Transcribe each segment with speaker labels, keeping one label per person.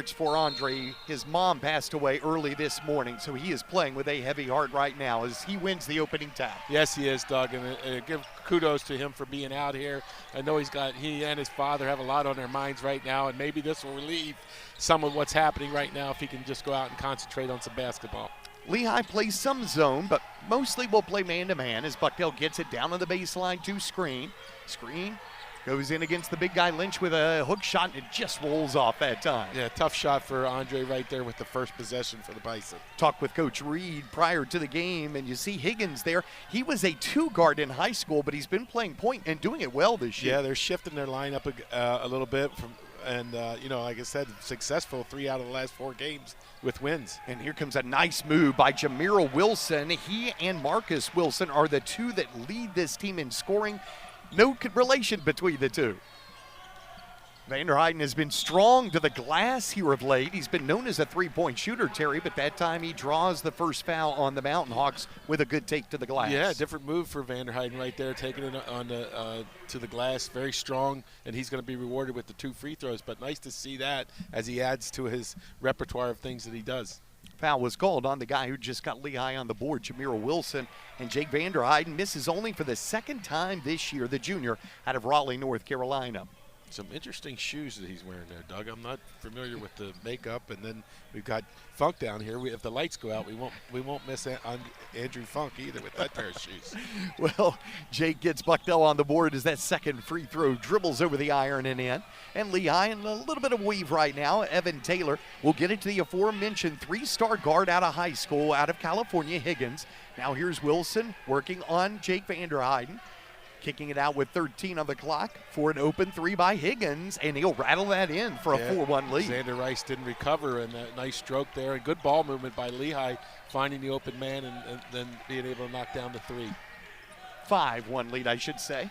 Speaker 1: words for Andre. His mom passed away early this morning, so he is playing with a heavy heart right now as he wins the opening tap.
Speaker 2: Yes, he is, Doug, and give kudos to him for being out here. I know he and his father have a lot on their minds right now, and maybe this will relieve some of what's happening right now if he can just go out and concentrate on some basketball.
Speaker 1: Lehigh plays some zone, but mostly will play man-to-man as Bucknell gets it down on the baseline to screen. Screen goes in against the big guy Lynch with a hook shot, and it just rolls off that time.
Speaker 2: Yeah, tough shot for Andre right there with the first possession for the Bison.
Speaker 1: Talked with Coach Reed prior to the game, and you see Higgins there. He was a two-guard in high school, but he's been playing point and doing it well this year.
Speaker 2: Yeah, they're shifting their lineup a little bit and like I said, successful 3 out of the last 4 games with wins.
Speaker 1: And here comes a nice move by Jameer Wilson. He and Marcus Wilson are the two that lead this team in scoring. No relation between the two. Vanderheiden has been strong to the glass here of late. He's been known as a three-point shooter, Terry, but that time he draws the first foul on the Mountain Hawks with a good take to the glass.
Speaker 2: Yeah, different move for Vanderheiden right there, taking it to the glass, very strong, and he's going to be rewarded with the 2 free throws. But nice to see that as he adds to his repertoire of things that he does.
Speaker 1: Foul was called on the guy who just got Lehigh on the board, Jameer Wilson, and Jake Vanderheiden misses only for the second time this year, the junior out of Raleigh, North Carolina.
Speaker 2: Some interesting shoes that he's wearing there, Doug. I'm not familiar with the makeup, and then we've got Funk down here. If the lights go out, we won't miss Andrew Funk either with that pair of shoes.
Speaker 1: Well, Jake gets Bucknell on the board as that second free throw dribbles over the iron and in. And Lehigh in a little bit of weave right now. Evan Taylor will get it to the aforementioned 3-star guard out of high school, out of California, Higgins. Now here's Wilson working on Jake Vanderheiden. Kicking it out with 13 on the clock for an open 3 by Higgins, and he'll rattle that in for a 4-1 lead.
Speaker 2: Xander Rice didn't recover, and a nice stroke there. And good ball movement by Lehigh, finding the open man and then being able to knock down the 3.
Speaker 1: 5-1 lead, I should say.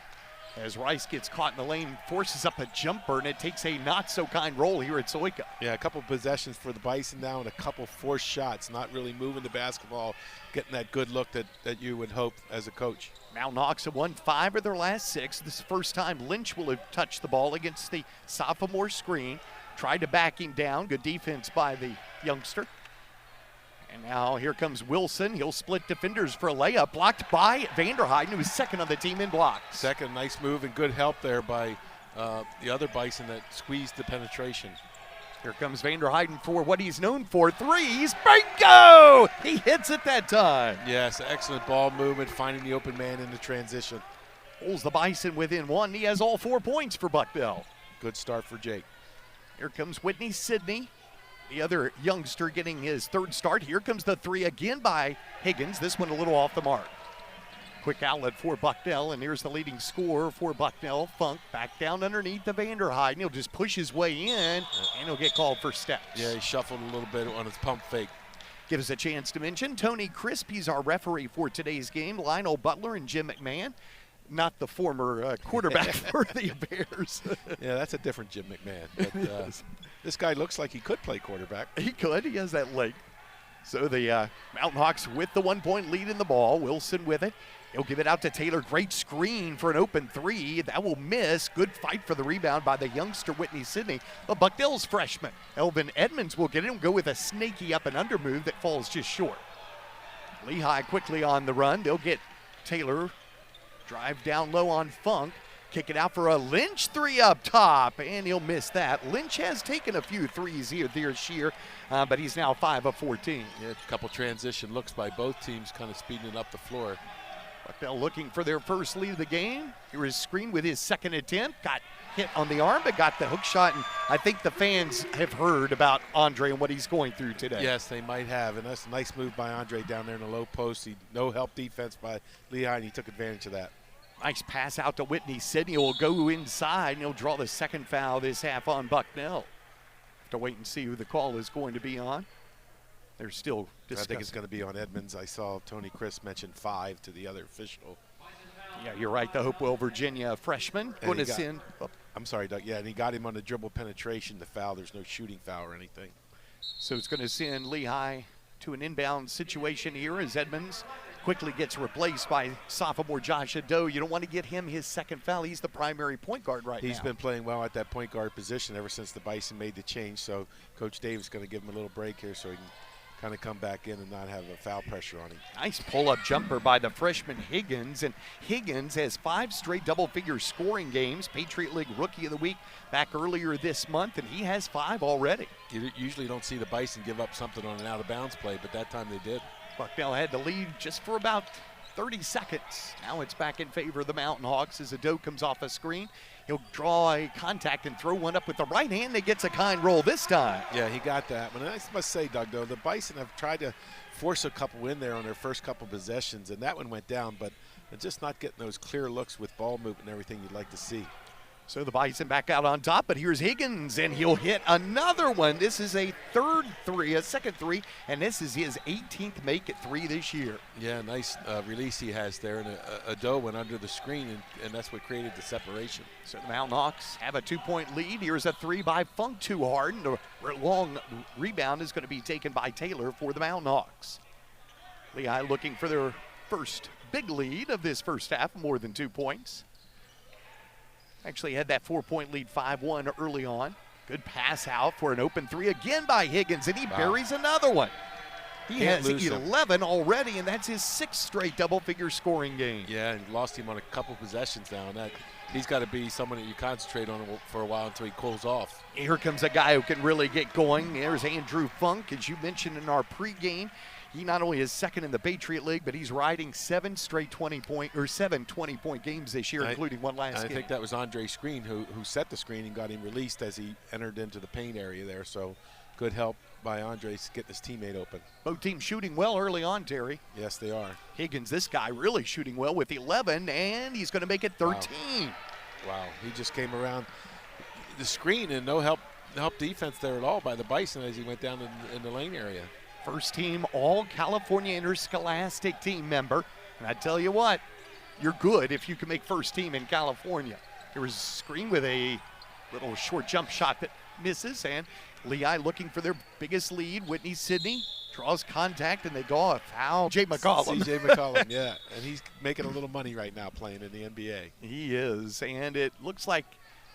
Speaker 1: As Rice gets caught in the lane, forces up a jumper, and it takes a not-so-kind roll here at Soika.
Speaker 2: Yeah, a couple possessions for the Bison now and a couple forced shots, not really moving the basketball, getting that good look that you would hope as a coach.
Speaker 1: Mountain Hawks have won 5 of their last 6. This is the first time Lynch will have touched the ball against the sophomore screen. Tried to back him down. Good defense by the youngster. And now here comes Wilson. He'll split defenders for a layup. Blocked by Vanderheiden, who is second on the team in blocks.
Speaker 2: Second, nice move and good help there by the other Bison that squeezed the penetration.
Speaker 1: Here comes Vanderheiden for what he's known for, threes. Bingo! He hits it that time.
Speaker 2: Yes, excellent ball movement, finding the open man in the transition.
Speaker 1: Pulls the Bison within 1. He has all 4 points for Bucknell.
Speaker 2: Good start for Jake.
Speaker 1: Here comes Whitney Sidney, the other youngster getting his 3rd start. Here comes the 3 again by Higgins. This one a little off the mark. Quick outlet for Bucknell, and here's the leading scorer for Bucknell. Funk back down underneath the Vanderheiden. He'll just push his way in, and he'll get called for steps.
Speaker 2: Yeah, he shuffled a little bit on his pump fake.
Speaker 1: Give us a chance to mention Tony Crisp. He's our referee for today's game. Lionel Butler and Jim McMahon, not the former quarterback for the Bears.
Speaker 2: Yeah, that's a different Jim McMahon. But, this guy looks like he could play quarterback.
Speaker 1: He could. He has that leg. So the Mountain Hawks with the 1-point lead in the ball. Wilson with it. He'll give it out to Taylor. Great screen for an open 3. That will miss. Good fight for the rebound by the youngster Whitney Sidney. But Bucknell's freshman, Elvin Edmonds, will get it and go with a snaky up and under move that falls just short. Lehigh quickly on the run. They'll get Taylor. Drive down low on Funk. Kick it out for a Lynch 3 up top, and he'll miss that. Lynch has taken a few threes here this year, but he's now 5 of 14.
Speaker 2: Yeah, a couple transition looks by both teams, kind of speeding up the floor.
Speaker 1: Bucknell looking for their first lead of the game. Here is Screen with his 2nd attempt. Got hit on the arm, but got the hook shot, and I think the fans have heard about Andre and what he's going through today.
Speaker 2: Yes, they might have, and that's a nice move by Andre down there in the low post. No help defense by Lehigh, and he took advantage of that.
Speaker 1: Nice pass out to Whitney Sidney. Will go inside, and he'll draw the 2nd foul this half on Bucknell. Have to wait and see who the call is going to be on. They're still discussing.
Speaker 2: I think it's going to be on Edmonds. I saw Tony Crisp mention 5 to the other official.
Speaker 1: Yeah, you're right. The Hopewell, Virginia freshman going to send.
Speaker 2: I'm sorry, Doug. Yeah, and he got him on the dribble penetration, the foul. There's no shooting foul or anything.
Speaker 1: So it's going to send Lehigh to an inbound situation here as Edmonds quickly gets replaced by sophomore Josh Ado. You don't want to get him his second foul. He's the primary point guard right now.
Speaker 2: He's been playing well at that point guard position ever since the Bison made the change, so Coach Dave is going to give him a little break here so he can kind of come back in and not have a foul pressure on him.
Speaker 1: Nice pull-up jumper by the freshman Higgins, and Higgins has 5 straight double-figure scoring games. Patriot League Rookie of the Week back earlier this month, and he has 5 already.
Speaker 2: You usually don't see the Bison give up something on an out-of-bounds play, but that time they did.
Speaker 1: Bucknell had the lead just for about 30 seconds. Now it's back in favor of the Mountain Hawks as Ado comes off a screen. He'll draw a contact and throw one up with the right hand that gets a kind roll this time.
Speaker 2: Yeah, he got that one. And I must say, Doug, though, the Bison have tried to force a couple in there on their first couple possessions, and that one went down, but they're just not getting those clear looks with ball movement and everything you'd like to see.
Speaker 1: So the Bison back out on top, but here's Higgins, and he'll hit another one. This is a second three, and this is his 18th make at 3 this year.
Speaker 2: Yeah, nice release he has there, and Ado went under the screen, and that's what created the separation.
Speaker 1: So the Mountain Hawks have a 2-point lead. Here's a 3 by Funk too hard, and the long rebound is going to be taken by Taylor for the Mountain Hawks. Lehigh looking for their first big lead of this first half, more than 2 points. Actually had that 4-point lead 5-1 early on. Good pass out for an open 3 again by Higgins, and he buries another one. He has 11 already, and that's his 6th straight double-figure scoring game.
Speaker 2: Yeah, and lost him on a couple possessions now, and that he's got to be someone that you concentrate on for a while until he cools off.
Speaker 1: Here comes a guy who can really get going. There's Andrew Funk, as you mentioned in our pregame. He not only is second in the Patriot League, but he's riding 7 20-point games this year, including one last game.
Speaker 2: I think that was Andre Screen who set the screen and got him released as he entered into the paint area there. So good help by Andre to get his teammate open.
Speaker 1: Both teams shooting well early on, Terry.
Speaker 2: Yes, they are.
Speaker 1: Higgins, this guy really shooting well with 11, and he's going to make it 13.
Speaker 2: Wow, he just came around the screen and no help defense there at all by the Bison as he went down in the lane area.
Speaker 1: First team All-California Interscholastic team member. And I tell you what, you're good if you can make first team in California. There was a screen with a little short jump shot that misses, and Lehigh looking for their biggest lead. Whitney Sidney draws contact, and they go a foul. C.J. McCollum.
Speaker 2: C.J. McCollum, yeah. And he's making a little money right now playing in the NBA.
Speaker 1: He is, and it looks like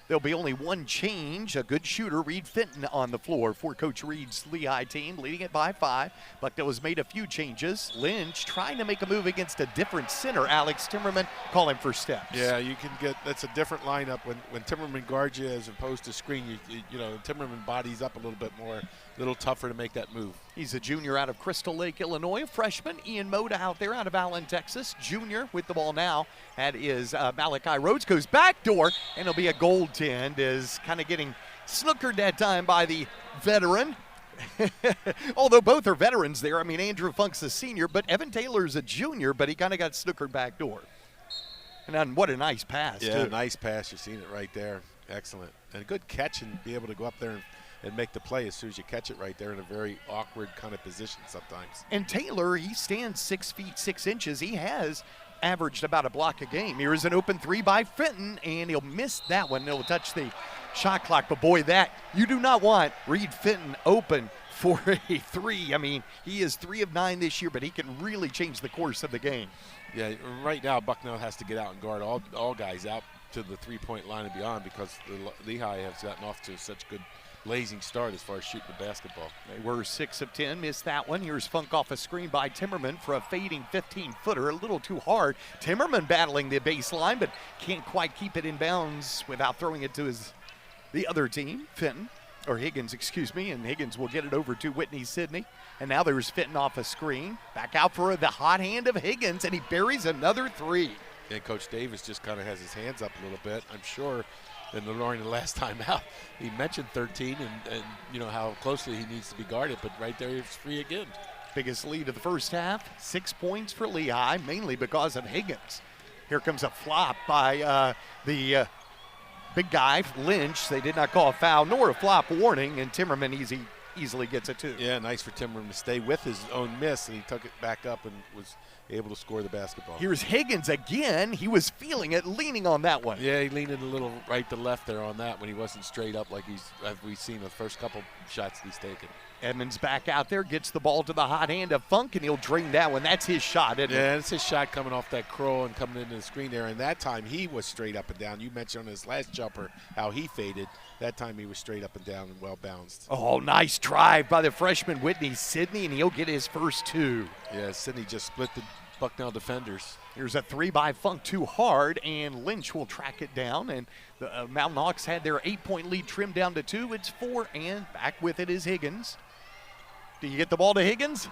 Speaker 1: there'll be only one change. A good shooter, Reed Fenton, on the floor for Coach Reed's Lehigh team, leading it by 5. Bucknell has made a few changes. Lynch trying to make a move against a different center. Alex Timmerman calling for steps.
Speaker 2: Yeah, you can get – that's a different lineup. When Timmerman guards you as opposed to screen, you know, Timmerman bodies up a little bit more, a little tougher to make that move.
Speaker 1: He's a junior out of Crystal Lake, Illinois. A freshman, Ian Moda out there out of Allen, Texas. Junior with the ball now. That is Malachi Rhodes. Goes backdoor, and it'll be a goaltend. Is kind of getting snookered that time by the veteran. Although both are veterans there. I mean, Andrew Funk's a senior, but Evan Taylor's a junior, but he kind of got snookered backdoor. And then what a nice pass,
Speaker 2: yeah,
Speaker 1: too.
Speaker 2: Nice pass. You've seen it right there. Excellent. And a good catch and be able to go up there and make the play as soon as you catch it right there in a very awkward kind of position sometimes.
Speaker 1: And Taylor, he stands 6 feet 6 inches. He has averaged about a block a game. Here's an open 3 by Fenton, and he'll miss that one. It'll touch the shot clock, but boy, that you do not want Reed Fenton open for a 3. I mean, he is 3 of 9 this year, but he can really change the course of the game.
Speaker 2: Yeah, right now Bucknell has to get out and guard all guys out to the 3-point line and beyond because the Lehigh has gotten off to such good blazing start as far as shooting the basketball.
Speaker 1: They were 6 of 10, missed that one. Here's Funk off a screen by Timmerman for a fading 15-footer, a little too hard. Timmerman battling the baseline, but can't quite keep it in bounds without throwing it to the other team, Higgins, excuse me, and Higgins will get it over to Whitney Sidney. And now there's Fenton off a screen. Back out for the hot hand of Higgins, and he buries another 3.
Speaker 2: And Coach Davis just kind of has his hands up a little bit. I'm sure in the last time out, he mentioned 13 and you know how closely he needs to be guarded, but right there he's free again.
Speaker 1: Biggest lead of the first half, 6 points for Lehigh, mainly because of Higgins. Here comes a flop by the big guy, Lynch. They did not call a foul nor a flop warning, and Timmerman easily gets it too.
Speaker 2: Yeah, nice for Timmerman to stay with his own miss, and he took it back up and was able to score the basketball.
Speaker 1: Here's Higgins again. He was feeling it, leaning on that one.
Speaker 2: Yeah, he leaned a little right to left there on that when he wasn't straight up like we've seen the first couple shots he's taken.
Speaker 1: Edmonds back out there, gets the ball to the hot hand of Funk, and he'll drain that one. That's his shot, isn't it?
Speaker 2: Yeah, it's his shot coming off that curl and coming into the screen there. And that time he was straight up and down. You mentioned on his last jumper how he faded. That time he was straight up and down and well balanced.
Speaker 1: Oh, nice drive by the freshman Whitney Sidney, and he'll get his first two.
Speaker 2: Yeah, Sidney just split the Bucknell defenders.
Speaker 1: Here's a three by Funk, too hard, and Lynch will track it down. And the Mountain Hawks had their 8-point lead trimmed down to 2. It's 4, and back with it is Higgins. Do you get the ball to Higgins?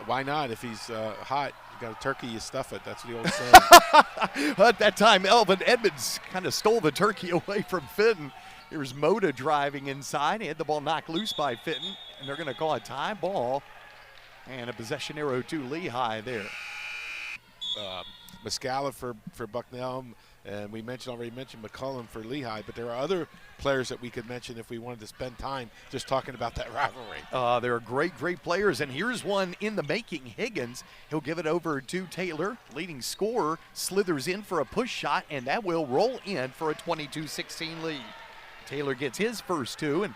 Speaker 2: Why not? If he's hot, you got a turkey, you stuff it. That's the old saying.
Speaker 1: At that time, Elvin Edmonds kind of stole the turkey away from Fitton. Here's Moda driving inside. He had the ball knocked loose by Fitton, and they're going to call a tie ball. And a possession arrow to Lehigh there.
Speaker 2: Muscala for Bucknell, and we already mentioned McCullum for Lehigh, but there are other players that we could mention if we wanted to spend time just talking about that rivalry.
Speaker 1: There are great players, and here's one in the making. Higgins, he'll give it over to Taylor. Leading scorer slithers in for a push shot, and that will roll in for a 22-16 lead. Taylor gets his first two, and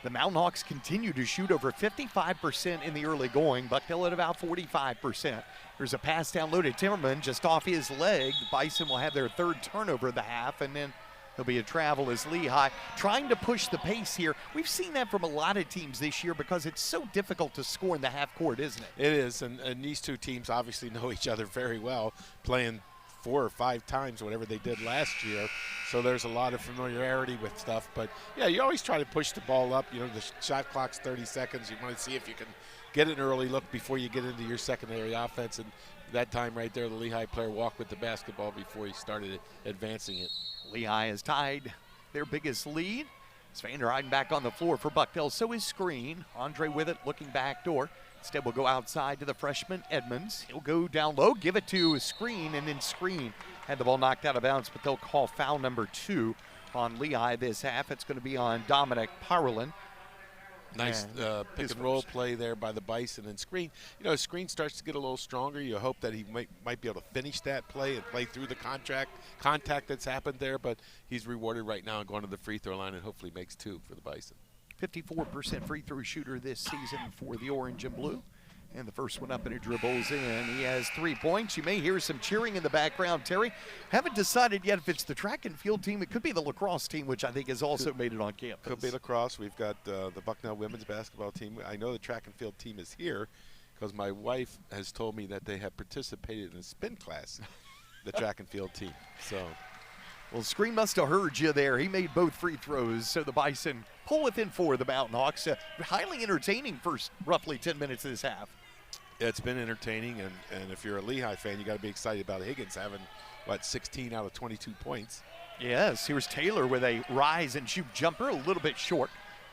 Speaker 1: the Mountain Hawks continue to shoot over 55% in the early going. Bucknell at about 45%. There's a pass down low to Timmerman just off his leg. The Bison will have their third turnover of the half, and then there'll be a travel as Lehigh trying to push the pace here. We've seen that from a lot of teams this year because it's so difficult to score in the half court, isn't it?
Speaker 2: It is, and these two teams obviously know each other very well, playing 4 or 5 times whatever they did last year. So there's a lot of familiarity with stuff. But, yeah, you always try to push the ball up. You know, the shot clock's 30 seconds. You want to see if you can get an early look before you get into your secondary offense. And that time right there, the Lehigh player walked with the basketball before he started advancing it.
Speaker 1: Lehigh has tied their biggest lead. It's Vanderheiden back on the floor for Bucknell. So is Screen. Andre with it, looking back door. Instead, we'll go outside to the freshman, Edmonds. He'll go down low, give it to Screen, and then Screen had the ball knocked out of bounds, but they'll call foul number 2 on Lehigh this half. It's going to be on Dominic Parlin.
Speaker 2: Nice pick and roll play there by the Bison and Screen. You know, as Screen starts to get a little stronger, you hope that he might be able to finish that play and play through the contact that's happened there, but he's rewarded right now and going to the free throw line and hopefully makes 2 for the Bison. 54%
Speaker 1: free throw shooter this season for the orange and blue. And the first one up and it dribbles in. He has 3 points. You may hear some cheering in the background, Terry. Haven't decided yet if it's the track and field team. It could be the lacrosse team, which I think has also made it on campus.
Speaker 2: Could be lacrosse. We've got the Bucknell women's basketball team. I know the track and field team is here because my wife has told me that they have participated in a spin class, the track and field team. So,
Speaker 1: well, Screen must have heard you there. He made both free throws, so the Bison pull within 4 of the Mountain Hawks. Highly entertaining first roughly 10 minutes of this half.
Speaker 2: Yeah, it's been entertaining, and if you're a Lehigh fan, you got to be excited about Higgins having, 16 out of 22 points.
Speaker 1: Yes, here's Taylor with a rise and shoot jumper, a little bit short.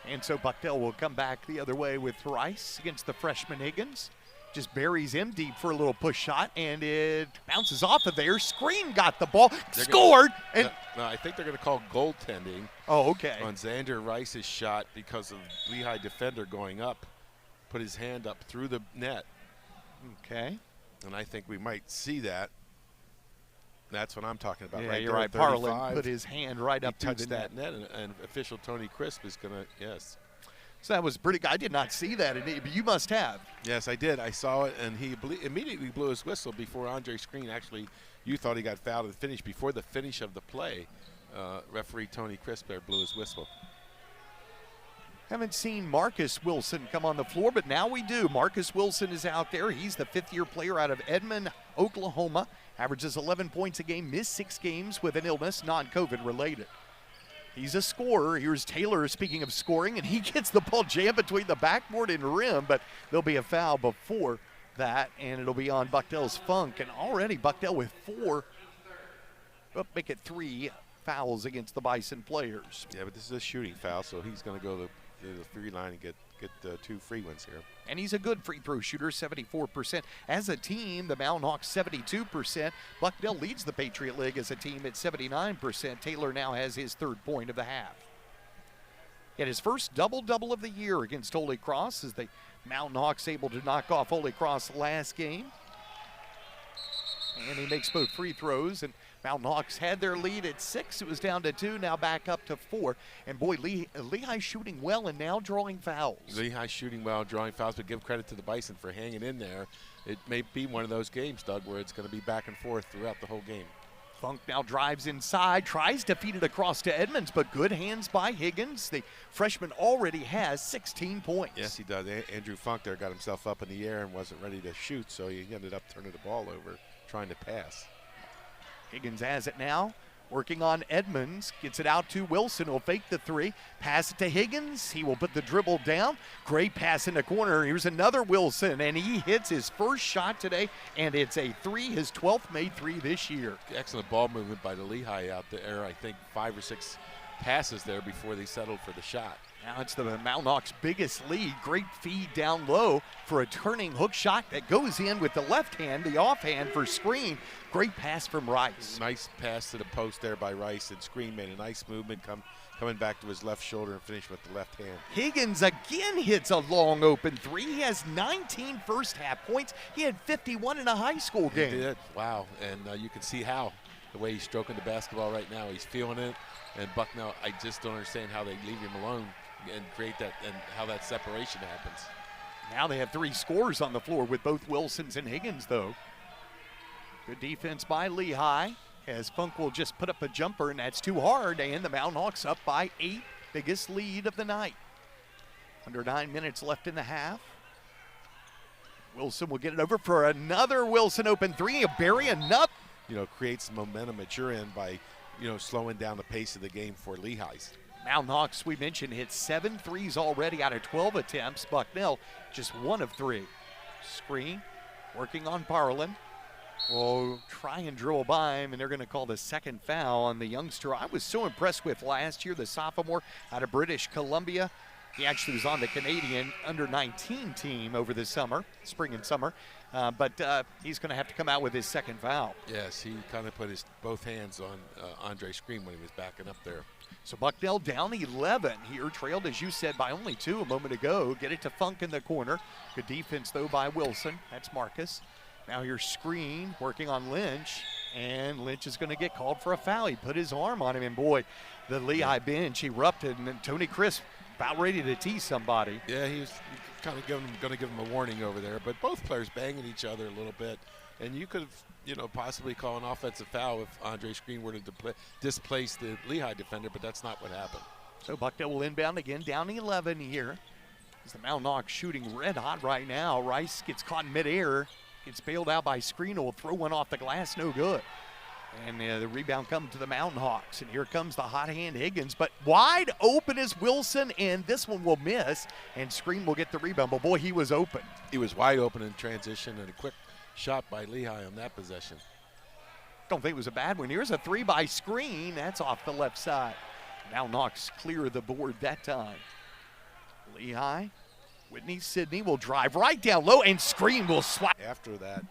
Speaker 1: And so Bucknell will come back the other way with Rice against the freshman Higgins. Just buries him deep for a little push shot, and it bounces off of there. Screen got the ball, scored. And
Speaker 2: no, I think they're going to call goaltending.
Speaker 1: Oh, okay.
Speaker 2: On Xander Rice's shot because of Lehigh defender going up, put his hand up through the net.
Speaker 1: Okay.
Speaker 2: And I think we might see that. That's what I'm talking about.
Speaker 1: Yeah,
Speaker 2: right
Speaker 1: you're
Speaker 2: there,
Speaker 1: right. Parlin put his hand right up to the
Speaker 2: that net, and official Tony Crisp is going to, yes.
Speaker 1: So that was pretty good. I did not see that, but you must have.
Speaker 2: Yes, I did. I saw it, and he immediately blew his whistle before Andre Screen actually, you thought he got fouled and finished. Before the finish of the play, referee Tony Crisp there blew his whistle.
Speaker 1: Haven't seen Marcus Wilson come on the floor, but now we do. Marcus Wilson is out there. He's the 5th-year player out of Edmond, Oklahoma. Averages 11 points a game, missed 6 games with an illness, non-COVID related. He's a scorer. Here's Taylor, speaking of scoring, and he gets the ball jammed between the backboard and rim, but there'll be a foul before that, and it'll be on Bucknell's Funk. And already Bucknell with 4, make it 3 fouls against the Bison players.
Speaker 2: Yeah, but this is a shooting foul, so he's going to go to the free line and get 2 free ones here.
Speaker 1: And he's a good free throw shooter, 74%. As a team, the Mountain Hawks 72%. Bucknell leads the Patriot League as a team at 79%. Taylor now has his 3rd point of the half. He had his first double-double of the year against Holy Cross as the Mountain Hawks able to knock off Holy Cross last game. And he makes both free throws, and Mountain Hawks had their lead at 6. It was down to 2, now back up to 4. And boy, Lehigh shooting well and now drawing fouls.
Speaker 2: Lehigh shooting well, drawing fouls, but give credit to the Bison for hanging in there. It may be one of those games, Doug, where it's going to be back and forth throughout the whole game.
Speaker 1: Funk now drives inside, tries to feed it across to Edmonds, but good hands by Higgins. The freshman already has 16 points.
Speaker 2: Yes, he does. Andrew Funk there got himself up in the air and wasn't ready to shoot, so he ended up turning the ball over, trying to pass.
Speaker 1: Higgins has it now, working on Edmonds, gets it out to Wilson. He'll fake the 3, pass it to Higgins. He will put the dribble down. Great pass in the corner. Here's another Wilson, and he hits his first shot today, and it's a 3, his 12th made 3 this year.
Speaker 2: Excellent ball movement by the Lehigh out there. I think 5 or 6 passes there before they settled for the shot.
Speaker 1: Now it's the Mountain Hawks' biggest lead. Great feed down low for a turning hook shot that goes in with the left hand, the offhand for Screen. Great pass from Rice.
Speaker 2: Nice pass to the post there by Rice, and Screen made a nice movement coming back to his left shoulder and finished with the left hand.
Speaker 1: Higgins again hits a long open 3. He has 19 first half points. He had 51 in a high school game.
Speaker 2: He did. Wow. And you can see how, the way he's stroking the basketball right now, he's feeling it. And Bucknell, I just don't understand how they leave him alone and create that, and how that separation happens.
Speaker 1: Now they have 3 scorers on the floor with both Wilsons and Higgins, though. Good defense by Lehigh, as Funk will just put up a jumper, and that's too hard, and the Mountain Hawks up by 8, biggest lead of the night. Under 9 minutes left in the half. Wilson will get it over for another Wilson open 3. He'll bury another.
Speaker 2: Creates momentum at your end by, slowing down the pace of the game for Lehigh's.
Speaker 1: Mountain Hawks, we mentioned, hit 7 threes already out of 12 attempts. Bucknell, just 1 of 3. Screen, working on Parlin. Will try and dribble by him, and they're going to call the second foul on the youngster I was so impressed with last year, the sophomore out of British Columbia. He actually was on the Canadian under-19 team over the spring and summer. But he's going to have to come out with his second foul.
Speaker 2: Yes, he kind of put his both hands on Andre Screen when he was backing up there.
Speaker 1: So Bucknell down 11 here, trailed, as you said, by only 2 a moment ago. Get it to Funk in the corner. Good defense, though, by Wilson. That's Marcus. Now here's Screen working on Lynch, and Lynch is going to get called for a foul. He put his arm on him, and boy, the Lehigh bench erupted, and then Tony Crisp about ready to tease somebody.
Speaker 2: Yeah, he was kind of going to give him a warning over there, but both players banging each other a little bit, and you could have, possibly call an offensive foul if Andre Screen were to displace the Lehigh defender, but that's not what happened.
Speaker 1: So Bucknell will inbound again, down 11 here. As the Mountain Hawks shooting red hot right now. Rice gets caught in midair, gets bailed out by Screen, will throw one off the glass, no good. And the rebound comes to the Mountain Hawks. And here comes the hot hand Higgins. But wide open is Wilson, and this one will miss. And Screen will get the rebound. But, boy, he was open.
Speaker 2: He was wide open in transition, and a quick shot by Lehigh on that possession.
Speaker 1: Don't think it was a bad one. Here's a 3 by Screen. That's off the left side. Mountain Hawks clear the board that time. Lehigh, Whitney Sidney will drive right down low, and Screen will swat.
Speaker 2: After that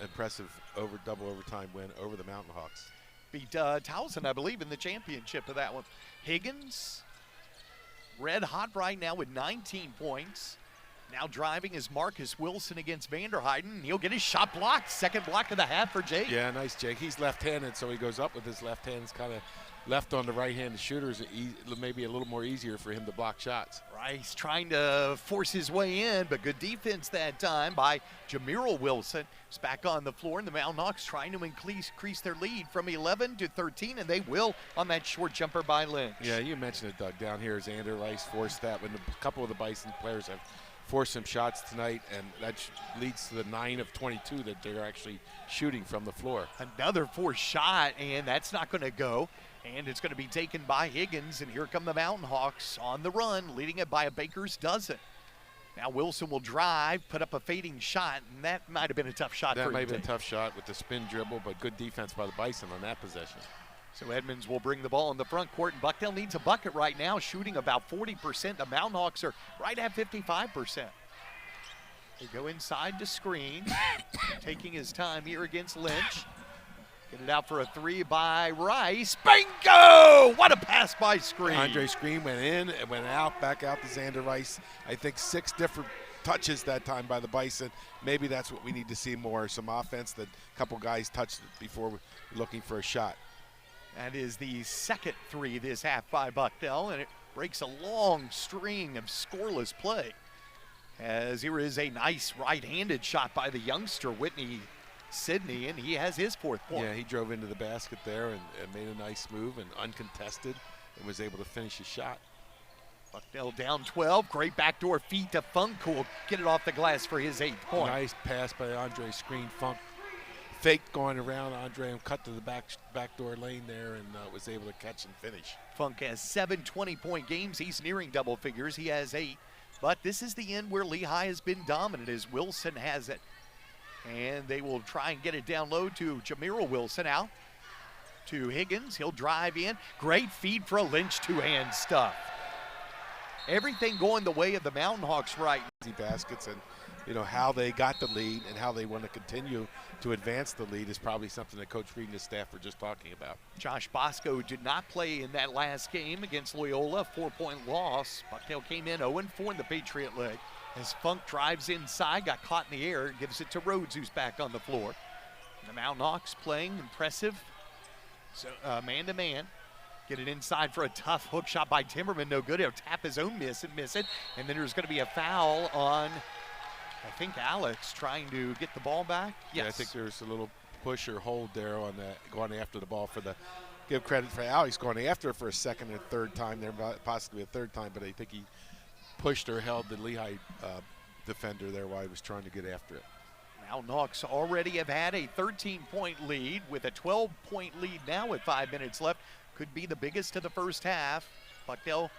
Speaker 2: impressive double overtime win over the Mountain Hawks.
Speaker 1: Beat Towson, I believe, in the championship of that one. Higgins, red hot right now with 19 points. Now driving is Marcus Wilson against Vanderheiden. He'll get his shot blocked. Second block of the half for Jake.
Speaker 2: Yeah, nice, Jake. He's left-handed, so he goes up with his left hand. It's kind of left on the right-handed shooters, maybe a little more easier for him to block shots.
Speaker 1: Rice trying to force his way in, but good defense that time by Jameer Wilson. He's back on the floor, and the Mountain Hawks trying to increase their lead from 11 to 13, and they will on that short jumper by Lynch.
Speaker 2: Yeah, you mentioned it, Doug. Down here, Xander Rice forced that when a couple of the Bison players have forced some shots tonight, and that leads to the 9 of 22 that they're actually shooting from the floor.
Speaker 1: Another forced shot, and that's not going to go. And it's going to be taken by Higgins, and here come the Mountain Hawks on the run, leading it by a baker's dozen. Now Wilson will drive, put up a fading shot, and that might have been a tough shot.
Speaker 2: That might have been a tough shot with the spin dribble, but good defense by the Bison on that possession.
Speaker 1: So Edmonds will bring the ball in the front court, and Bucknell needs a bucket right now, shooting about 40%. The Mountain Hawks are right at 55%. They go inside to Screen, taking his time here against Lynch. Get it out for a 3 by Rice. Bingo! What a pass by Screen.
Speaker 2: Andre Screen went in and went out, back out to Xander Rice. I think 6 different
Speaker 3: touches that time by the Bison. Maybe that's what we need to see more, some offense, that a couple guys touched it before looking for a shot.
Speaker 1: That is the second three this half by Bucknell, and it breaks a long string of scoreless play. As here is a nice right-handed shot by the youngster, Whitney Sidney, and he has his fourth point.
Speaker 3: Yeah, he drove into the basket there and made a nice move and uncontested and was able to finish his shot.
Speaker 1: Bucknell down 12. Great backdoor feed to Funk, who will get it off the glass for his 8th point.
Speaker 3: Nice pass by Andre, screen Funk. Fake going around Andre and cut to the backdoor lane there and was able to catch and finish.
Speaker 1: Funk has 7 20-point games. He's nearing double figures. He has 8. But this is the end where Lehigh has been dominant as Wilson has it. And they will try and get it down low to Jameer Wilson out to Higgins. He'll drive in. Great feed for a Lynch, two-hand stuff. Everything going the way of the Mountain Hawks right now.
Speaker 3: Baskets, and you know how they got the lead and how they want to continue to advance the lead is probably something that Coach Reed and his staff were just talking about.
Speaker 1: Josh Bosco did not play in that last game against Loyola, 4-point loss. Bucknell came in 0-4 in the Patriot leg. As Funk drives inside, got caught in the air, gives it to Rhodes, who's back on the floor. The Mountain Hawks playing impressive, so man-to-man. Get it inside for a tough hook shot by Timmerman, no good. He'll tap his own miss and miss it. And then there's going to be a foul on, I think, Alex trying to get the ball back. Yes.
Speaker 3: Yeah, I think there's a little push or hold there on that, going after the ball for the, give credit for Alex going after it for a second and third time there, possibly a third time, but I think he pushed or held the Lehigh defender there while he was trying to get after it.
Speaker 1: Mountain Hawks already have had a 13-point lead with a 12-point lead now with 5 minutes left. Could be the biggest of the first half. Bucknell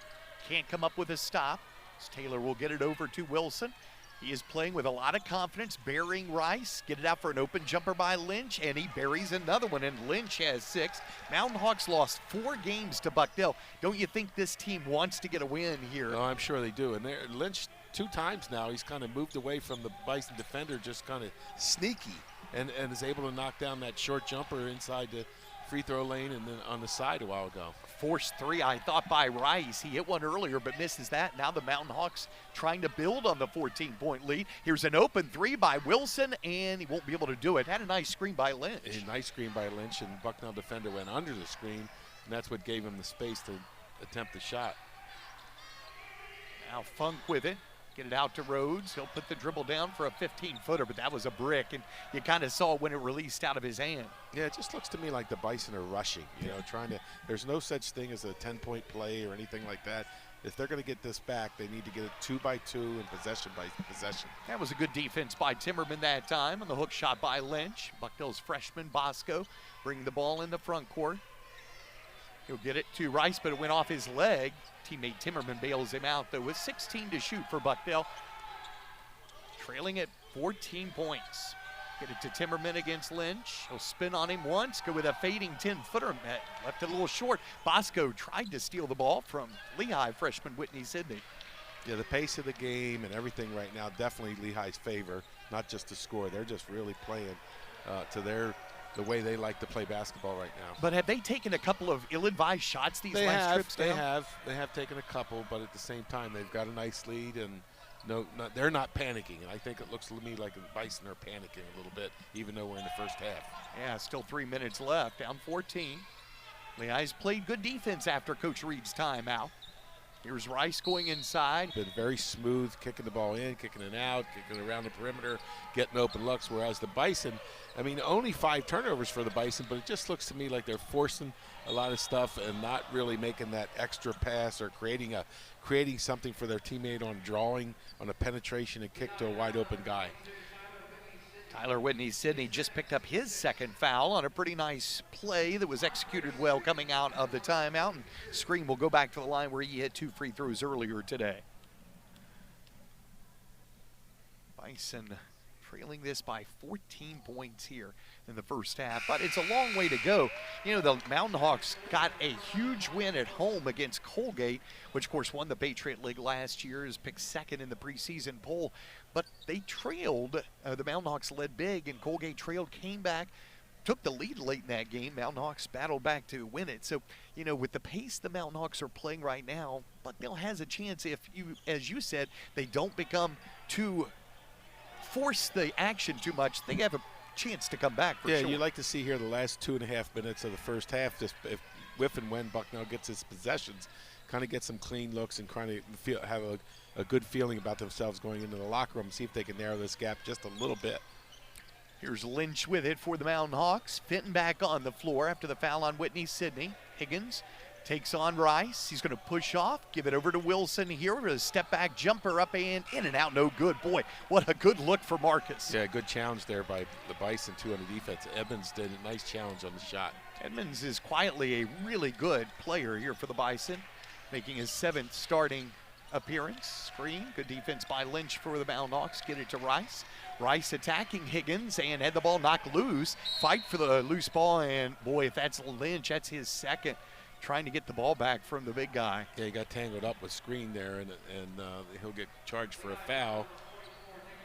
Speaker 1: can't come up with a stop. As Taylor will get it over to Wilson. He is playing with a lot of confidence, burying Rice. Get it out for an open jumper by Lynch, and he buries another one, and Lynch has 6. Mountain Hawks lost 4 games to Bucknell. Don't you think this team wants to get a win here?
Speaker 3: No, I'm sure they do. And Lynch 2 times now, he's kind of moved away from the Bison defender, just kind of sneaky, and is able to knock down that short jumper inside the free throw lane and then on the side a while ago.
Speaker 1: Forced 3, I thought, by Rice. He hit one earlier but misses that. Now the Mountain Hawks trying to build on the 14-point lead. Here's an open 3 by Wilson, and he won't be able to do it. Had a nice screen by Lynch.
Speaker 3: A nice screen by Lynch, and Bucknell defender went under the screen, and that's what gave him the space to attempt the shot.
Speaker 1: Now Funk with it. Get it out to Rhodes. He'll put the dribble down for a 15-footer, but that was a brick, and you kind of saw when it released out of his hand.
Speaker 3: Yeah, it just looks to me like the Bison are rushing, you know, trying to – there's no such thing as a 10-point play or anything like that. If they're going to get this back, they need to get it 2 by 2 and possession by possession.
Speaker 1: That was a good defense by Timmerman that time, and the hook shot by Lynch. Bucknell's freshman Bosco bringing the ball in the front court. He'll get it to Rice, but it went off his leg. Teammate Timmerman bails him out, though, with 16 to shoot for Bucknell. Trailing at 14 points. Get it to Timmerman against Lynch. He'll spin on him once, go with a fading 10-footer. Left it a little short. Bosco tried to steal the ball from Lehigh freshman Whitney Sidney.
Speaker 3: Yeah, the pace of the game and everything right now, definitely Lehigh's favor, not just the score. They're just really playing to the way they like to play basketball right now.
Speaker 1: But have they taken a couple of ill-advised shots these last trips down?
Speaker 3: They have taken a couple, but at the same time, they've got a nice lead, and they're not panicking. And I think it looks to me like the Bison are panicking a little bit, even though we're in the first half.
Speaker 1: Yeah, still 3 minutes left, down 14. Lehigh's played good defense after Coach Reed's timeout. Here's Rice going inside.
Speaker 3: Been very smooth, kicking the ball in, kicking it out, kicking it around the perimeter, getting open looks, whereas the Bison, I mean, only 5 turnovers for the Bison, but it just looks to me like they're forcing a lot of stuff and not really making that extra pass or creating something for their teammate on drawing, on a penetration and kick to a wide open guy.
Speaker 1: Tyler Whitney Sidney just picked up his 2nd foul on a pretty nice play that was executed well coming out of the timeout. And Screen will go back to the line where he hit 2 free throws earlier today. Bison trailing this by 14 points here in the first half, but it's a long way to go. You know, the Mountain Hawks got a huge win at home against Colgate, which of course won the Patriot League last year, is picked 2nd in the preseason poll, but they trailed, the Mountain Hawks led big, and Colgate trailed, came back, took the lead late in that game. Mountain Hawks battled back to win it. So, with the pace the Mountain Hawks are playing right now, Bucknell has a chance if as you said, they don't become too force the action too much. They have a chance to come back for sure.
Speaker 3: Yeah, you like to see here the last 2.5 minutes of the first half, just if and when Bucknell gets its possessions, kind of get some clean looks and kind of have a good feeling about themselves going into the locker room, see if they can narrow this gap just a little bit.
Speaker 1: Here's Lynch with it for the Mountain Hawks. Fenton back on the floor after the foul on Whitney Sidney. Higgins takes on Rice. He's going to push off, give it over to Wilson here with a step back jumper up and in and out, no good. Boy, what a good look for Marcus.
Speaker 3: Yeah, good challenge there by the Bison, too, on the defense. Edmonds did a nice challenge on the shot.
Speaker 1: Edmonds is quietly a really good player here for the Bison, making his 7th starting appearance. Screen, good defense by Lynch for the Mountain Hawks. Get it to Rice. Rice attacking Higgins and had the ball knocked loose. Fight for the loose ball, and boy, if that's Lynch, that's his 2nd. Trying to get the ball back from the big guy.
Speaker 3: Yeah, he got tangled up with screen there, and he'll get charged for a foul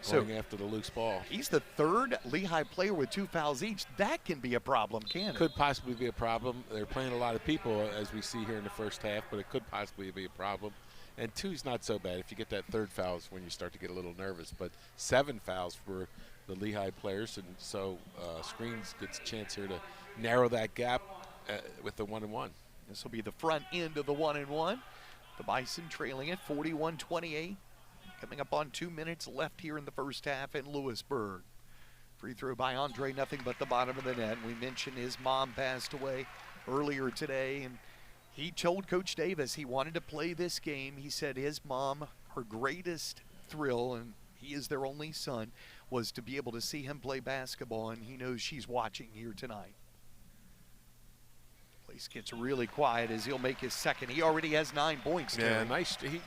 Speaker 3: going after the loose ball.
Speaker 1: He's the 3rd Lehigh player with 2 fouls each. That can be a problem, can't it?
Speaker 3: Could possibly be a problem. They're playing a lot of people, as we see here in the first half, but it could possibly be a problem. And 2's not so bad. If you get that 3rd foul is when you start to get a little nervous. But 7 fouls for the Lehigh players, and so Screens gets a chance here to narrow that gap with the 1-and-1.
Speaker 1: This will be the front end of the 1-and-1. The Bison trailing it 41-28. Coming up on 2 minutes left here in the first half in Lewisburg. Free throw by Andre, nothing but the bottom of the net. We mentioned his mom passed away earlier today, and he told Coach Davis he wanted to play this game. He said his mom, her greatest thrill, and he is their only son, was to be able to see him play basketball, and he knows she's watching here tonight. Place gets really quiet as he'll make his 2nd. He already has 9 points.
Speaker 3: Yeah, nice. He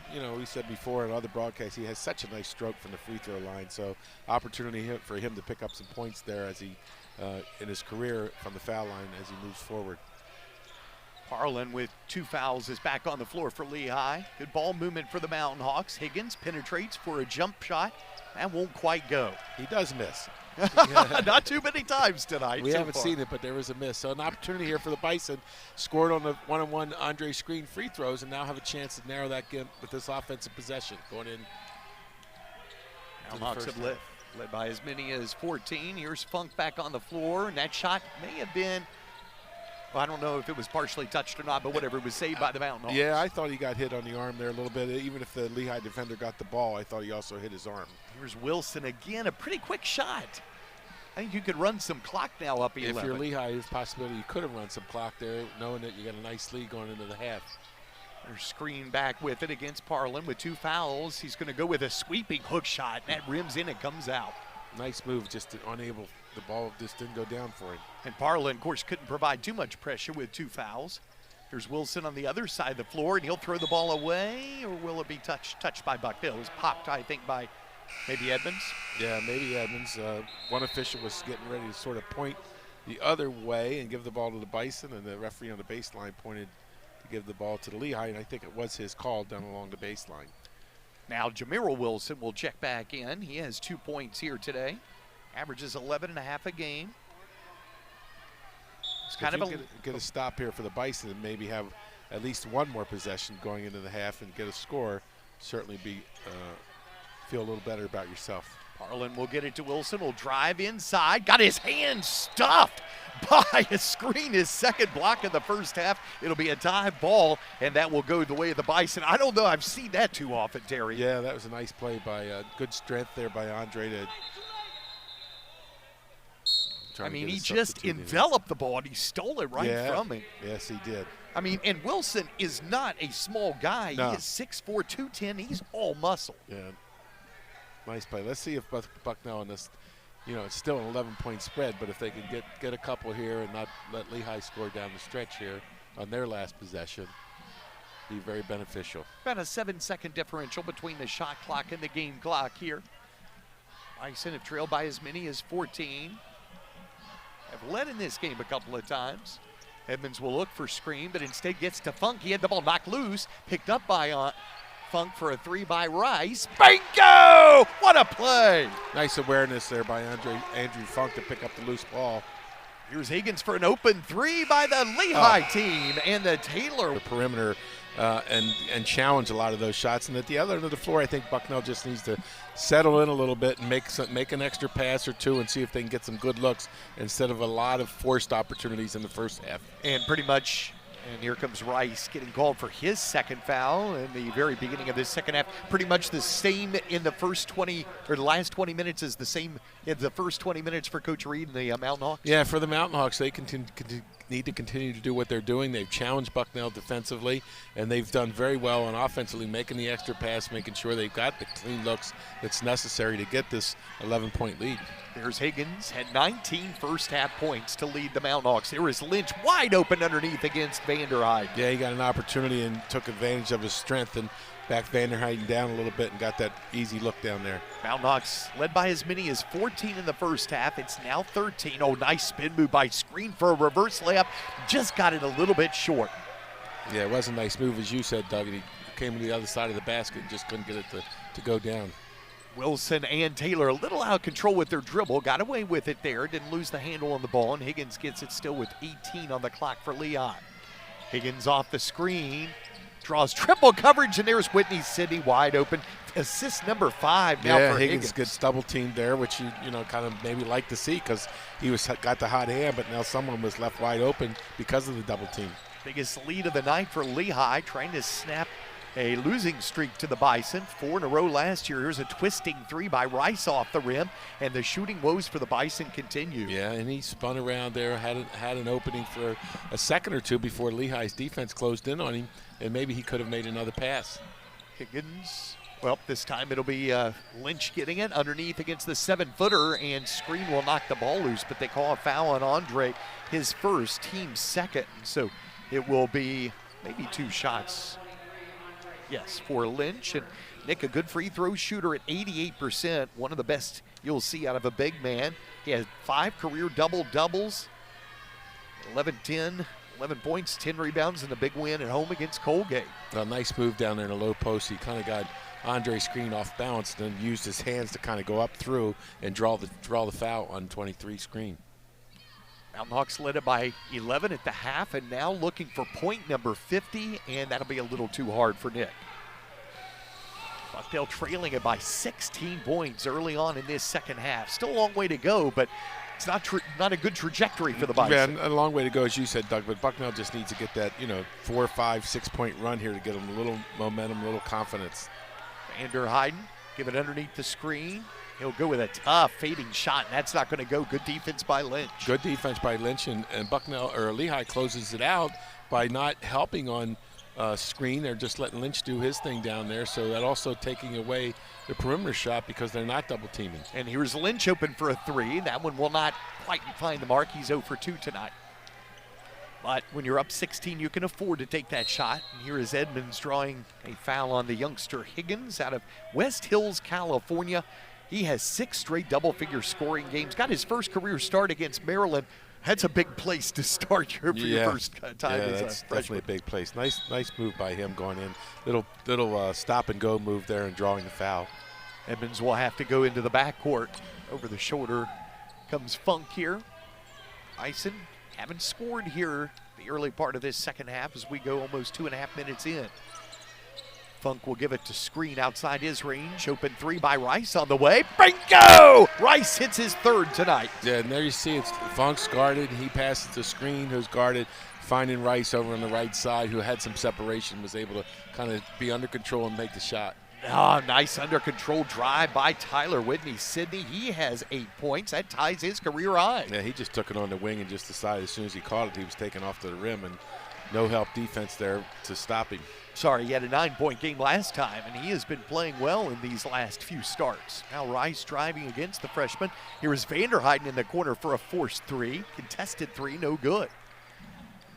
Speaker 3: said before in other broadcasts he has such a nice stroke from the free throw line. So opportunity for him to pick up some points there as he in his career from the foul line as he moves forward.
Speaker 1: Parlin with 2 fouls is back on the floor for Lehigh. Good ball movement for the Mountain Hawks. Higgins penetrates for a jump shot. That won't quite go.
Speaker 3: He does miss.
Speaker 1: Not too many times tonight.
Speaker 3: We haven't seen it, but there was a miss. So an opportunity here for the Bison. Scored on the 1-on-1 Andre screen free throws and now have a chance to narrow that gap with this offensive possession. Going in.
Speaker 1: Mountain Hawks have led by as many as 14. Here's Funk back on the floor, and that shot may have been, well, I don't know if it was partially touched or not, but whatever, it was saved by the Mountain Hawks.
Speaker 3: Yeah, I thought he got hit on the arm there a little bit. Even if the Lehigh defender got the ball, I thought he also hit his arm.
Speaker 1: Here's Wilson again, a pretty quick shot. I think you could run some clock now up 11.
Speaker 3: If you're Lehigh, there's a possibility you could have run some clock there, knowing that you got a nice lead going into the half.
Speaker 1: There's Screen back with it against Parlin with 2 fouls. He's going to go with a sweeping hook shot, and that rims in and comes out.
Speaker 3: Nice move, just unable. The ball just didn't go down for him.
Speaker 1: And Parlin, of course, couldn't provide too much pressure with 2 fouls. Here's Wilson on the other side of the floor, and he'll throw the ball away, or will it be touched by Bucknell? It was popped, I think, by maybe Edmonds.
Speaker 3: Yeah, maybe Edmonds. One official was getting ready to sort of point the other way and give the ball to the Bison, and the referee on the baseline pointed to give the ball to the Lehigh, and I think it was his call down along the baseline.
Speaker 1: Now Jameer Wilson will check back in. He has 2 points here today. Averages 11.5 a game. It's kind of
Speaker 3: get a stop here for the Bison and maybe have at least one more possession going into the half and get a score. Certainly feel a little better about yourself.
Speaker 1: Parlin will get it to Wilson, will drive inside, got his hand stuffed by a screen, his 2nd block in the first half. It'll be a dive ball, and that will go the way of the Bison. I don't know, I've seen that too often, Terry.
Speaker 3: Yeah, that was a nice play by good strength there by Andre to
Speaker 1: I mean, he just enveloped the ball, and he stole it right from him.
Speaker 3: Yes, he did.
Speaker 1: I mean, and Wilson is not a small guy.
Speaker 3: No.
Speaker 1: He is 6'4", 210. He's all muscle.
Speaker 3: Yeah. Nice play. Let's see if Bucknell in this, it's still an 11-point spread, but if they can get a couple here and not let Lehigh score down the stretch here on their last possession, be very beneficial.
Speaker 1: About a 7-second differential between the shot clock and the game clock here. Bison have trailed by as many as 14. Have led in this game a couple of times. Edmonds will look for screen, but instead gets to Funk. He had the ball knocked loose, picked up by Funk for a 3 by Rice. Bingo! What a play!
Speaker 3: Nice awareness there by Andrew Funk to pick up the loose ball.
Speaker 1: Here's Higgins for an open three by the Lehigh team, and the Taylor.
Speaker 3: The perimeter and challenge a lot of those shots. And at the other end of the floor, I think Bucknell just needs to settle in a little bit and make an extra pass or two and see if they can get some good looks instead of a lot of forced opportunities in the first half.
Speaker 1: And pretty much, and here comes Rice getting called for his second foul in the very beginning of this second half. Pretty much the same in the first 20, or the last 20 minutes is the same in the first 20 minutes for Coach Reed and the Mountain Hawks.
Speaker 3: Yeah, for the Mountain Hawks, they need to continue to do what they're doing. They've challenged Bucknell defensively, and they've done very well on offensively, making the extra pass, making sure they've got the clean looks that's necessary to get this 11-point lead.
Speaker 1: There's Higgins, had 19 first-half points to lead the Mountain Hawks. Here is Lynch wide open underneath against Vanderhyde.
Speaker 3: Yeah, he got an opportunity and took advantage of his strength and backed Vanderhyde down a little bit and got that easy look down there.
Speaker 1: Mountain Hawks led by as many as 14 in the first half. It's now 13. Oh, nice spin move by Screen for a reverse layup. Just got it a little bit short.
Speaker 3: Yeah, it was a nice move, as you said, Doug. He came to the other side of the basket and just couldn't get it to go down.
Speaker 1: Wilson and Taylor a little out of control with their dribble. Got away with it there. Didn't lose the handle on the ball, and Higgins gets it still with 18 on the clock for Lehigh. Higgins off the screen. Draws triple coverage, and there's Whitney Sidney wide open. Assist number 5 now for Higgins.
Speaker 3: Gets double teamed there, which you kind of maybe like to see because he got the hot hand, but now someone was left wide open because of the double team.
Speaker 1: Biggest lead of the night for Lehigh, trying to snap a losing streak to the Bison. 4 in a row last year. Here's a twisting three by Rice off the rim, and the shooting woes for the Bison continue.
Speaker 3: Yeah, and he spun around there, had an opening for a second or two before Lehigh's defense closed in on him, and maybe he could have made another pass.
Speaker 1: Higgins, well, this time it'll be Lynch getting it underneath against the 7-footer, and Screen will knock the ball loose, but they call a foul on Andre, his first, team second. So it will be maybe 2 shots. Yes, for Lynch. And Nick, a good free throw shooter at 88%, one of the best you'll see out of a big man. He has 5 career double-doubles, 11-10, 11 points, 10 rebounds, and a big win at home against Colgate.
Speaker 3: A nice move down there in a low post. He kind of got Andre's Screen off balance, then used his hands to kind of go up through and draw the foul on 23 Screen.
Speaker 1: Mountain Hawks led it by 11 at the half, and now looking for point number 50, and that'll be a little too hard for Nick. Bucknell trailing it by 16 points early on in this second half. Still a long way to go, but it's not a good trajectory for the Bison.
Speaker 3: Yeah, a long way to go, as you said, Doug, but Bucknell just needs to get that, 4, 5, 6 point run here to get them a little momentum, a little confidence.
Speaker 1: Vanderhyde, give it underneath the screen. He'll go with a tough fading shot, and that's not going to go. Good defense by Lynch.
Speaker 3: Good defense by Lynch, and Bucknell or Lehigh closes it out by not helping on Screen. They're just letting Lynch do his thing down there, so that also taking away the perimeter shot because they're not double teaming.
Speaker 1: And here's Lynch open for a 3. That one will not quite find the mark. He's 0 for 2 tonight. But when you're up 16, you can afford to take that shot. And here is Edmonds drawing a foul on the youngster Higgins out of West Hills, California. He has 6 straight double-figure scoring games. Got his first career start against Maryland. That's a big place to start for your first time.
Speaker 3: Yeah, that's definitely a big place. Nice move by him going in. Little stop-and-go move there and drawing the foul.
Speaker 1: Edmonds will have to go into the backcourt. Over the shoulder comes Funk here. Bison haven't scored here the early part of this second half as we go almost 2.5 minutes in. Funk will give it to Screen outside his range. Open 3 by Rice on the way. Bingo! Rice hits his 3rd tonight.
Speaker 3: Yeah, and there you see it's Funk's guarded. He passes to Screen, who's guarded, finding Rice over on the right side, who had some separation, was able to kind of be under control and make the shot.
Speaker 1: Oh, nice under control drive by Tyler Whitney Sidney. He has 8 points. That ties his career high.
Speaker 3: Yeah, he just took it on the wing and just decided as soon as he caught it, he was taken off to the rim, and no help defense there to stop him.
Speaker 1: Sorry, he had a 9-point game last time, and he has been playing well in these last few starts. Now Rice driving against the freshman. Here is Vanderhyde in the corner for a forced 3. Contested 3, no good.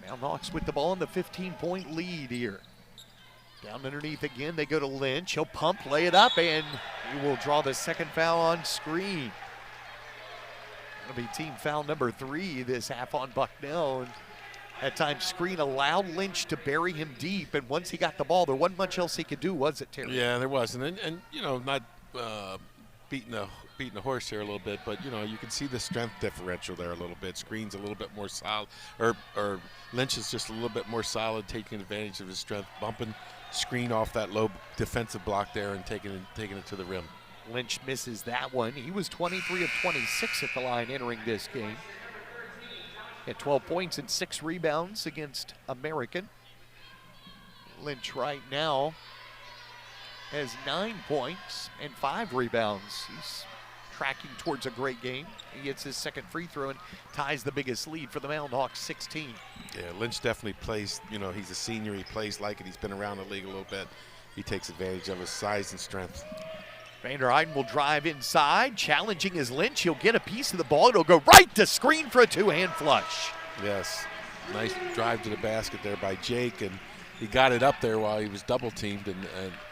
Speaker 1: Mountain Hawks with the ball in the 15-point lead here. Down underneath again, they go to Lynch. He'll pump, lay it up, and he will draw the second foul on Screen. That'll be team foul number 3 this half on Bucknell. And at times, Screen allowed Lynch to bury him deep, and once he got the ball, there wasn't much else he could do, was it, Terry?
Speaker 3: Yeah, there wasn't. And not beating the horse here a little bit, but you can see the strength differential there a little bit. Screen's a little bit more solid, or Lynch is just a little bit more solid, taking advantage of his strength, bumping Screen off that low defensive block there and taking it to the rim.
Speaker 1: Lynch misses that one. He was 23 of 26 at the line entering this game. At 12 points and 6 rebounds against American. Lynch right now has 9 points and 5 rebounds. He's tracking towards a great game. He gets his second free throw and ties the biggest lead for the Mountain Hawks, 16.
Speaker 3: Yeah, Lynch definitely plays, he's a senior. He plays like it. He's been around the league a little bit. He takes advantage of his size and strength.
Speaker 1: Vander Eyden will drive inside, challenging his Lynch. He'll get a piece of the ball. It'll go right to Screen for a two-hand flush.
Speaker 3: Yes, nice drive to the basket there by Jake, and he got it up there while he was double teamed, and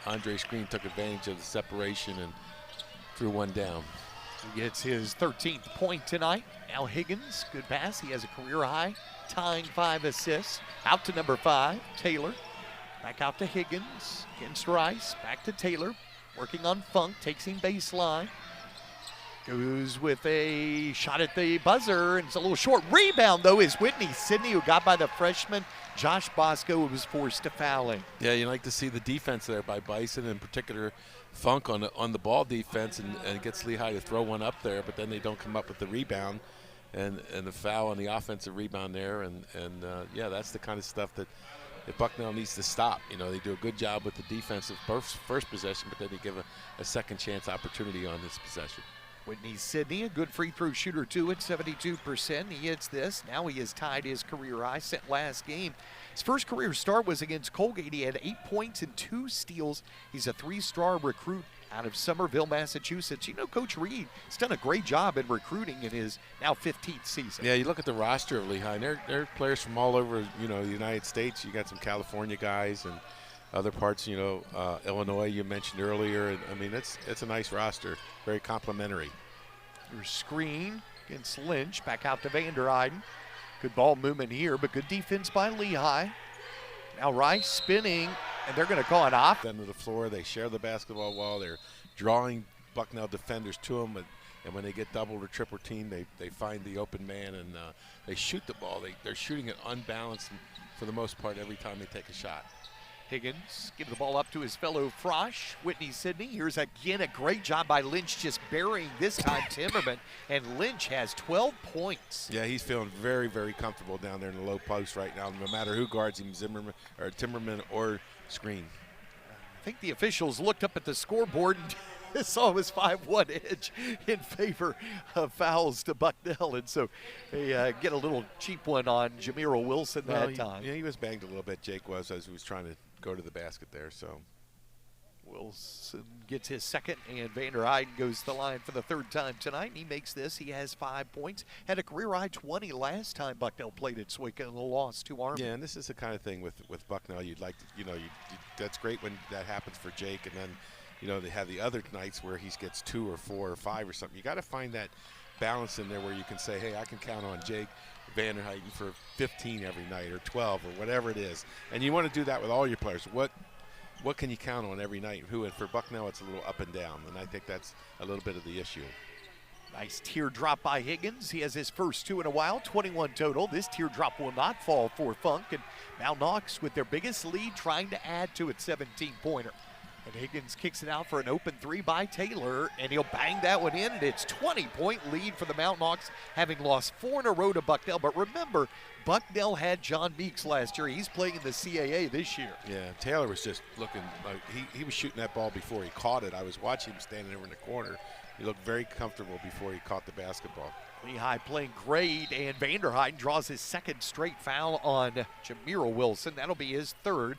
Speaker 3: Andre Screen took advantage of the separation and threw one down.
Speaker 1: He gets his 13th point tonight. Now Higgins, good pass. He has a career high, tying 5 assists. Out to number 5, Taylor. Back out to Higgins against Rice. Back to Taylor, working on Funk, takes him baseline. Goes with a shot at the buzzer, and it's a little short. Rebound, though, is Whitney Sidney, who got by the freshman Josh Bosco, who was forced to foul him.
Speaker 3: Yeah, you like to see the defense there by Bison, in particular Funk on the ball defense, and gets Lehigh to throw one up there, but then they don't come up with the rebound and the foul on the offensive rebound there. And yeah, that's the kind of stuff that Bucknell needs to stop. They do a good job with the defensive first possession, but then they give a second chance opportunity on this possession.
Speaker 1: Whitney Sidney, a good free throw shooter too at 72%. He hits this. Now he has tied his career high set last game. His first career start was against Colgate. He had 8 points and 2 steals. He's a 3-star recruit out of Somerville, Massachusetts. Coach Reed has done a great job in recruiting in his now 15th season.
Speaker 3: Yeah, you look at the roster of Lehigh, and they're players from all over, the United States. You got some California guys and other parts, Illinois you mentioned earlier. And, it's a nice roster, very complimentary.
Speaker 1: Your Screen against Lynch, back out to Vander Eyden. Good ball movement here, but good defense by Lehigh. Now Rice spinning, and they're going to call it off.
Speaker 3: Then to the floor, they share the basketball while they're drawing Bucknell defenders to them, and when they get doubled or triple teamed, they find the open man, and they shoot the ball. They're shooting it unbalanced for the most part every time they take a shot.
Speaker 1: Higgins gives the ball up to his fellow Frosch, Whitney Sidney. Here's again a great job by Lynch, just burying this time Timmerman, and Lynch has 12 points.
Speaker 3: Yeah, he's feeling very, very comfortable down there in the low post right now, no matter who guards him, Timmerman or Screen.
Speaker 1: I think the officials looked up at the scoreboard and saw it was 5-1 edge in favor of fouls to Bucknell, and so they get a little cheap one on Jamiro Wilson that time.
Speaker 3: Yeah, he was banged a little bit, Jake was, as he was trying to go to the basket there. So
Speaker 1: Wilson gets his second, and Vander Eyden goes to the line for the 3rd time tonight, and he makes this. He has 5 points. Had a career-high 20 last time Bucknell played at Swick and lost to Army.
Speaker 3: Yeah, and this is the kind of thing with Bucknell you'd like to, that's great when that happens for Jake, and then, they have the other nights where he gets 2 or 4 or 5 or something. You got to find that balance in there where you can say, hey, I can count on Jake Vander Eyden for 15 every night or 12 or whatever it is. And you want to do that with all your players. What can you count on every night? And for Bucknell, it's a little up and down, and I think that's a little bit of the issue.
Speaker 1: Nice teardrop by Higgins. He has his first 2 in a while, 21 total. This teardrop will not fall for Funk, and Mountain Hawks with their biggest lead trying to add to it, 17-pointer. And Higgins kicks it out for an open 3 by Taylor, and he'll bang that one in, and it's 20-point lead for the Mountain Hawks, having lost 4 in a row to Bucknell. But remember, Bucknell had John Meeks last year. He's playing in the CAA this year.
Speaker 3: Yeah, Taylor was just looking like he was shooting that ball before he caught it. I was watching him standing over in the corner. He looked very comfortable before he caught the basketball.
Speaker 1: Lehigh playing great, and Vander Eyden draws his 2nd straight foul on Jamiro Wilson. That'll be his 3rd.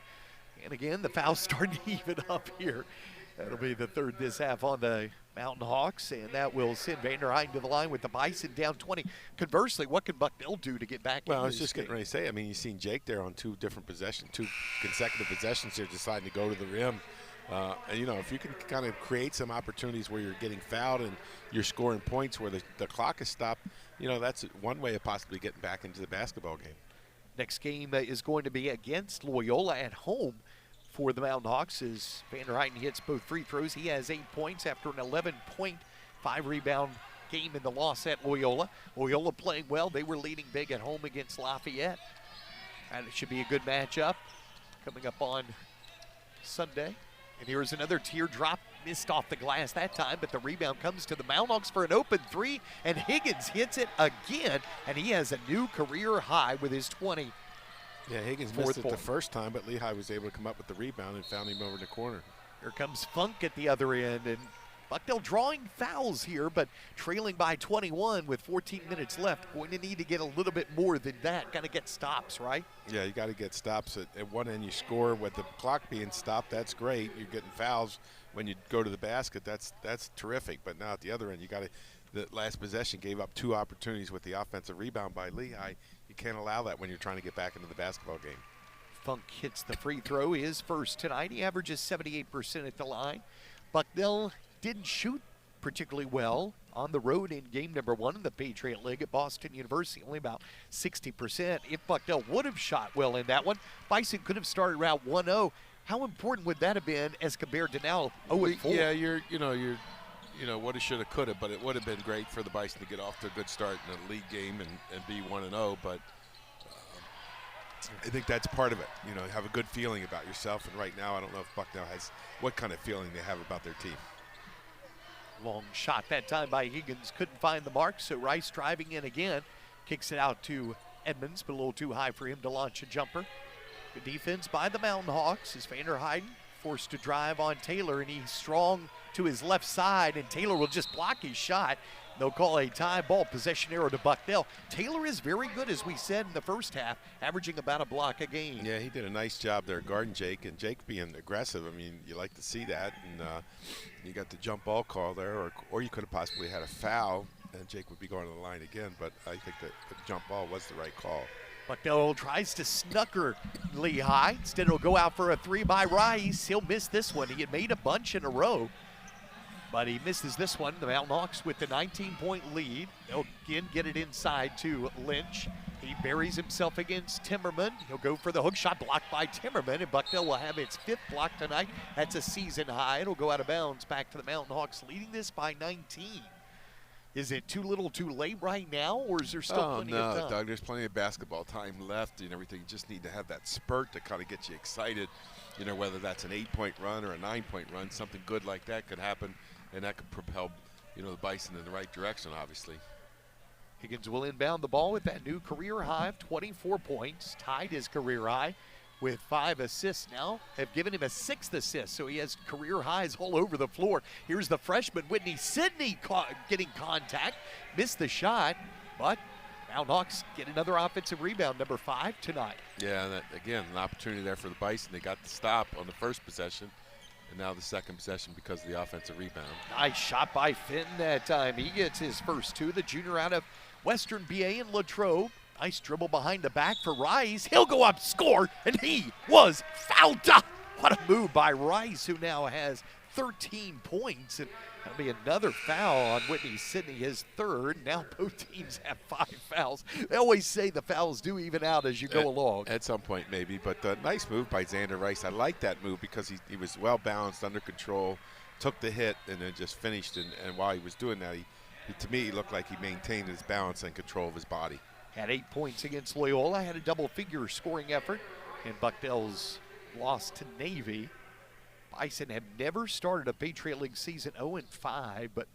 Speaker 1: And again, the foul's starting to even up here. That'll be the 3rd this half on the Mountain Hawks, and that will send Vander Eyden to the line with the Bison down 20. Conversely, what can Bucknell do to get back in this game?
Speaker 3: Well, I was just getting ready to say, you've seen Jake there on 2 different possessions, 2 consecutive possessions here, deciding to go to the rim. And, if you can kind of create some opportunities where you're getting fouled and you're scoring points where the clock is stopped, that's one way of possibly getting back into the basketball game.
Speaker 1: Next game is going to be against Loyola at home for the Mountain Hawks as Vanderheiden hits both free throws. He has 8 points after an 11-point, 5-rebound game in the loss at Loyola. Loyola playing well. They were leading big at home against Lafayette. And it should be a good matchup coming up on Sunday. And here's another teardrop, missed off the glass that time, but the rebound comes to the Mountain Hawks for an open three, and Higgins hits it again, and he has a new career high with his 20.
Speaker 3: Yeah, Higgins missed it the first time, but Lehigh was able to come up with the rebound and found him over in the corner.
Speaker 1: Here comes Funk at the other end, and Bucknell drawing fouls here, but trailing by 21 with 14 minutes left. Going to need to get a little bit more than that. Got to get stops, right?
Speaker 3: Yeah, you got to get stops. At one end, you score with the clock being stopped. That's great. You're getting fouls when you go to the basket. That's terrific. But now at the other end, you got to. The last possession gave up 2 opportunities with the offensive rebound by Lehigh. You can't allow that when you're trying to get back into the basketball game.
Speaker 1: Funk hits the free throw, his first tonight. He averages 78% at the line. Bucknell didn't shoot particularly well on the road in game number 1 in the Patriot League at Boston University, only about 60%. If Bucknell would have shot well in that one, Bison could have started out 1-0. How important would that have been as compared to now 0-4?
Speaker 3: Yeah, you're woulda, shoulda, coulda, but it would have been great for the Bison to get off to a good start in a league game and be 1-0. But I think that's part of it. Have a good feeling about yourself. And right now, I don't know if Bucknell has what kind of feeling they have about their team.
Speaker 1: Long shot that time by Higgins. Couldn't find the mark, so Rice driving in again. Kicks it out to Edmonds, but a little too high for him to launch a jumper. Good defense by the Mountain Hawks as Vanderheiden forced to drive on Taylor, and he's strong to his left side, and Taylor will just block his shot. They'll call a tie ball possession arrow to Bucknell. Taylor is very good, as we said in the first half, averaging about a block a game.
Speaker 3: Yeah, he did a nice job there guarding Jake, and Jake being aggressive. I mean, you like to see that, and you got the jump ball call there, or you could have possibly had a foul, and Jake would be going to the line again, but I think that the jump ball was the right call.
Speaker 1: Bucknell tries to snooker Lehigh. Instead, it'll go out for a 3 by Rice. He'll miss this one. He had made a bunch in a row, but he misses this one. The Mountain Hawks with the 19-point lead. They'll again get it inside to Lynch. He buries himself against Timmerman. He'll go for the hook shot, blocked by Timmerman, and Bucknell will have its 5th block tonight. That's a season high. It'll go out of bounds back to the Mountain Hawks, leading this by 19. Is it too little too late right now, or is there still plenty of time?
Speaker 3: No, Doug, there's plenty of basketball time left and everything. You just need to have that spurt to kind of get you excited. Whether that's an 8-point run or a 9-point run, something good like that could happen, and that could propel, the Bison in the right direction, obviously.
Speaker 1: Higgins will inbound the ball with that new career high of 24 points, tied his career high with 5 assists now, have given him a 6th assist, so he has career highs all over the floor. Here's the freshman, Whitney Sidney, getting contact, missed the shot, but Mountain Hawks get another offensive rebound, number 5 tonight.
Speaker 3: Yeah, and again, an opportunity there for the Bison. They got the stop on the first possession, and now the second possession because of the offensive rebound.
Speaker 1: Nice shot by Finn that time. He gets his first 2, the junior out of Western BA in Latrobe. Nice dribble behind the back for Rice. He'll go up, score, and he was fouled. What a move by Rice, who now has 13 points. And that'll be another foul on Whitney Sidney, his 3rd. Now both teams have 5 fouls. They always say the fouls do even out as you go along.
Speaker 3: At some point, maybe. But nice move by Xander Rice. I like that move because he was well-balanced, under control, took the hit, and then just finished. And while he was doing that, to me, he looked like he maintained his balance and control of his body.
Speaker 1: Had 8 points against Loyola, had a double-figure scoring effort, and Bucknell's loss to Navy. Bison have never started a Patriot League season 0-5, but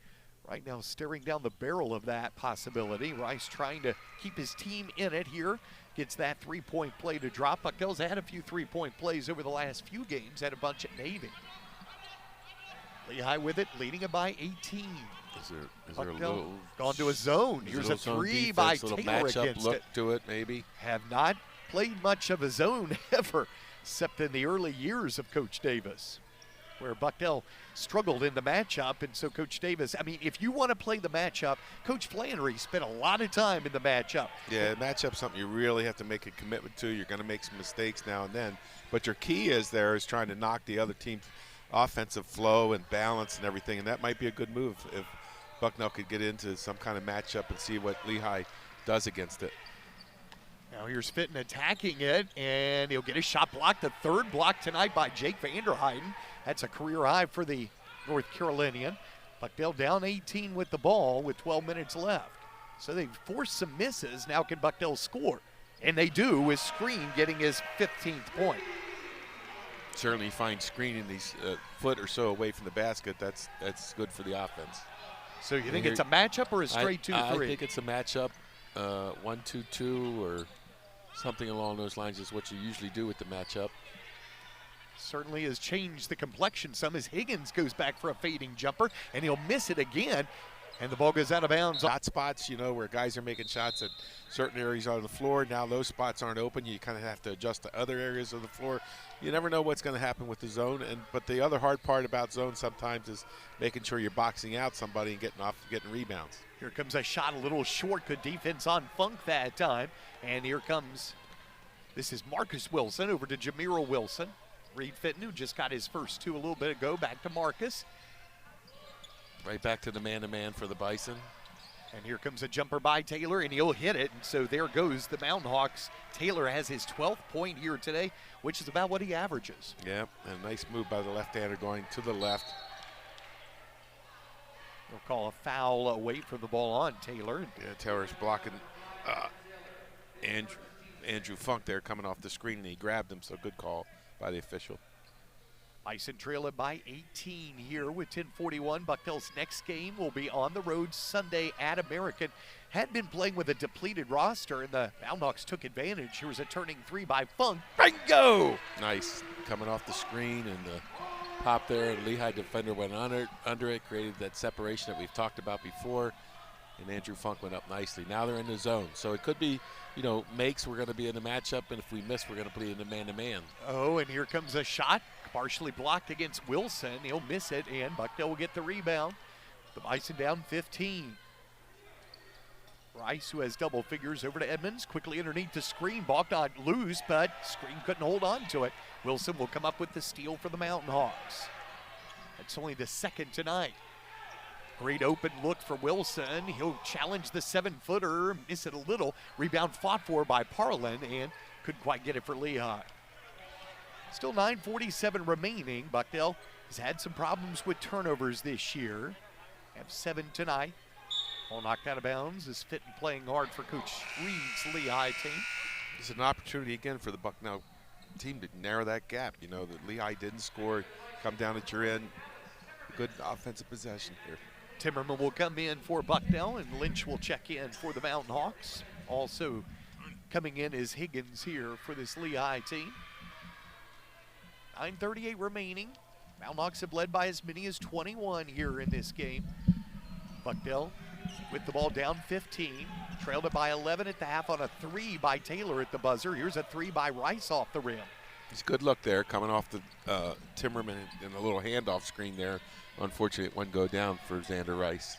Speaker 1: right now staring down the barrel of that possibility. Rice trying to keep his team in it here. Gets that 3-point play to drop. Bucknell's had a few 3-point plays over the last few games, had a bunch at Navy. Lehigh with it, leading it by 18.
Speaker 3: Is there a little
Speaker 1: gone to a zone? Here's a 3 by Taylor against
Speaker 3: look
Speaker 1: it.
Speaker 3: To it, maybe.
Speaker 1: Have not played much of a zone ever, except in the early years of Coach Davis, where Bucknell struggled in the matchup. And so Coach Davis, I mean, if you want to play the matchup, Coach Flannery spent a lot of time in the matchup.
Speaker 3: Yeah, matchup's something you really have to make a commitment to. You're going to make some mistakes now and then. But your key is trying to knock the other team's offensive flow and balance and everything, and that might be a good move if Bucknell could get into some kind of matchup and see what Lehigh does against it.
Speaker 1: Now here's Fitton attacking it, and he'll get his shot blocked. The third block tonight by Jake Vanderheiden. That's a career high for the North Carolinian. Bucknell down 18 with the ball with 12 minutes left. So they've forced some misses. Now can Bucknell score? And they do, with Screen getting his 15th point.
Speaker 3: Certainly find Screen in these foot or so away from the basket. That's good for the offense.
Speaker 1: So you think it's a matchup or a straight 2-3?
Speaker 3: I think it's a matchup, 1-2-2 or something along those lines is what you usually do with the matchup.
Speaker 1: Certainly has changed the complexion some as Higgins goes back for a fading jumper, and he'll miss it again, and the ball goes out of bounds.
Speaker 3: Hot spots, where guys are making shots at certain areas on the floor. Now those spots aren't open. You kind of have to adjust to other areas of the floor. You never know what's going to happen with the zone. But the other hard part about zone sometimes is making sure you're boxing out somebody and getting rebounds.
Speaker 1: Here comes a shot a little short. Good defense on Funk that time. And here comes, this is Marcus Wilson over to Jamiro Wilson. Reed Fitton, who just got his first two a little bit ago, back to Marcus.
Speaker 3: Right back to the man-to-man for the Bison.
Speaker 1: And here comes a jumper by Taylor, and he'll hit it. And so there goes the Mountain Hawks. Taylor has his 12th point here today, which is about what he averages.
Speaker 3: Yeah, and a nice move by the left-hander going to the left.
Speaker 1: They'll call a foul away from the ball on Taylor.
Speaker 3: Yeah, Taylor's blocking Andrew Funk there coming off the screen, and he grabbed him, so good call by the official.
Speaker 1: Bison trail it by 18 here with 10:41. Bucknell's next game will be on the road Sunday at American. Had been playing with a depleted roster, and the Mountain Hawks took advantage. Here was a turning three by Funk. Bingo!
Speaker 3: Nice. Coming off the screen and the pop there. The Lehigh defender went under it, created that separation that we've talked about before, and Andrew Funk went up nicely. Now they're in the zone. So it could be, makes we're going to be in the matchup, and if we miss, we're going to be in the man-to-man.
Speaker 1: Oh, and here comes a shot. Partially blocked against Wilson. He'll miss it, and Bucknell will get the rebound. The Bison down 15. Rice, who has double figures, over to Edmonds. Quickly underneath the screen. Ball not loose, but Screen couldn't hold on to it. Wilson will come up with the steal for the Mountain Hawks. That's only the second tonight. Great open look for Wilson. He'll challenge the 7-footer, miss it a little. Rebound fought for by Parlin, and couldn't quite get it for Lehigh. Still 9:47 remaining. Bucknell has had some problems with turnovers this year. Have 7 tonight. All knocked out of bounds. Is Fitton playing hard for Coach Reed's Lehigh team.
Speaker 3: It's an opportunity again for the Bucknell team to narrow that gap. The Lehigh didn't score. Come down at your end. Good offensive possession here.
Speaker 1: Timmerman will come in for Bucknell, and Lynch will check in for the Mountain Hawks. Also coming in is Higgins here for this Lehigh team. 9:38 remaining. Mountain Hawks have led by as many as 21 here in this game. Bucknell with the ball down 15. Trailed it by 11 at the half on a 3 by Taylor at the buzzer. Here's a 3 by Rice off the rim.
Speaker 3: It's a good look there, coming off the Timmerman and a little handoff screen there. Unfortunately, it wouldn't go down for Xander Rice.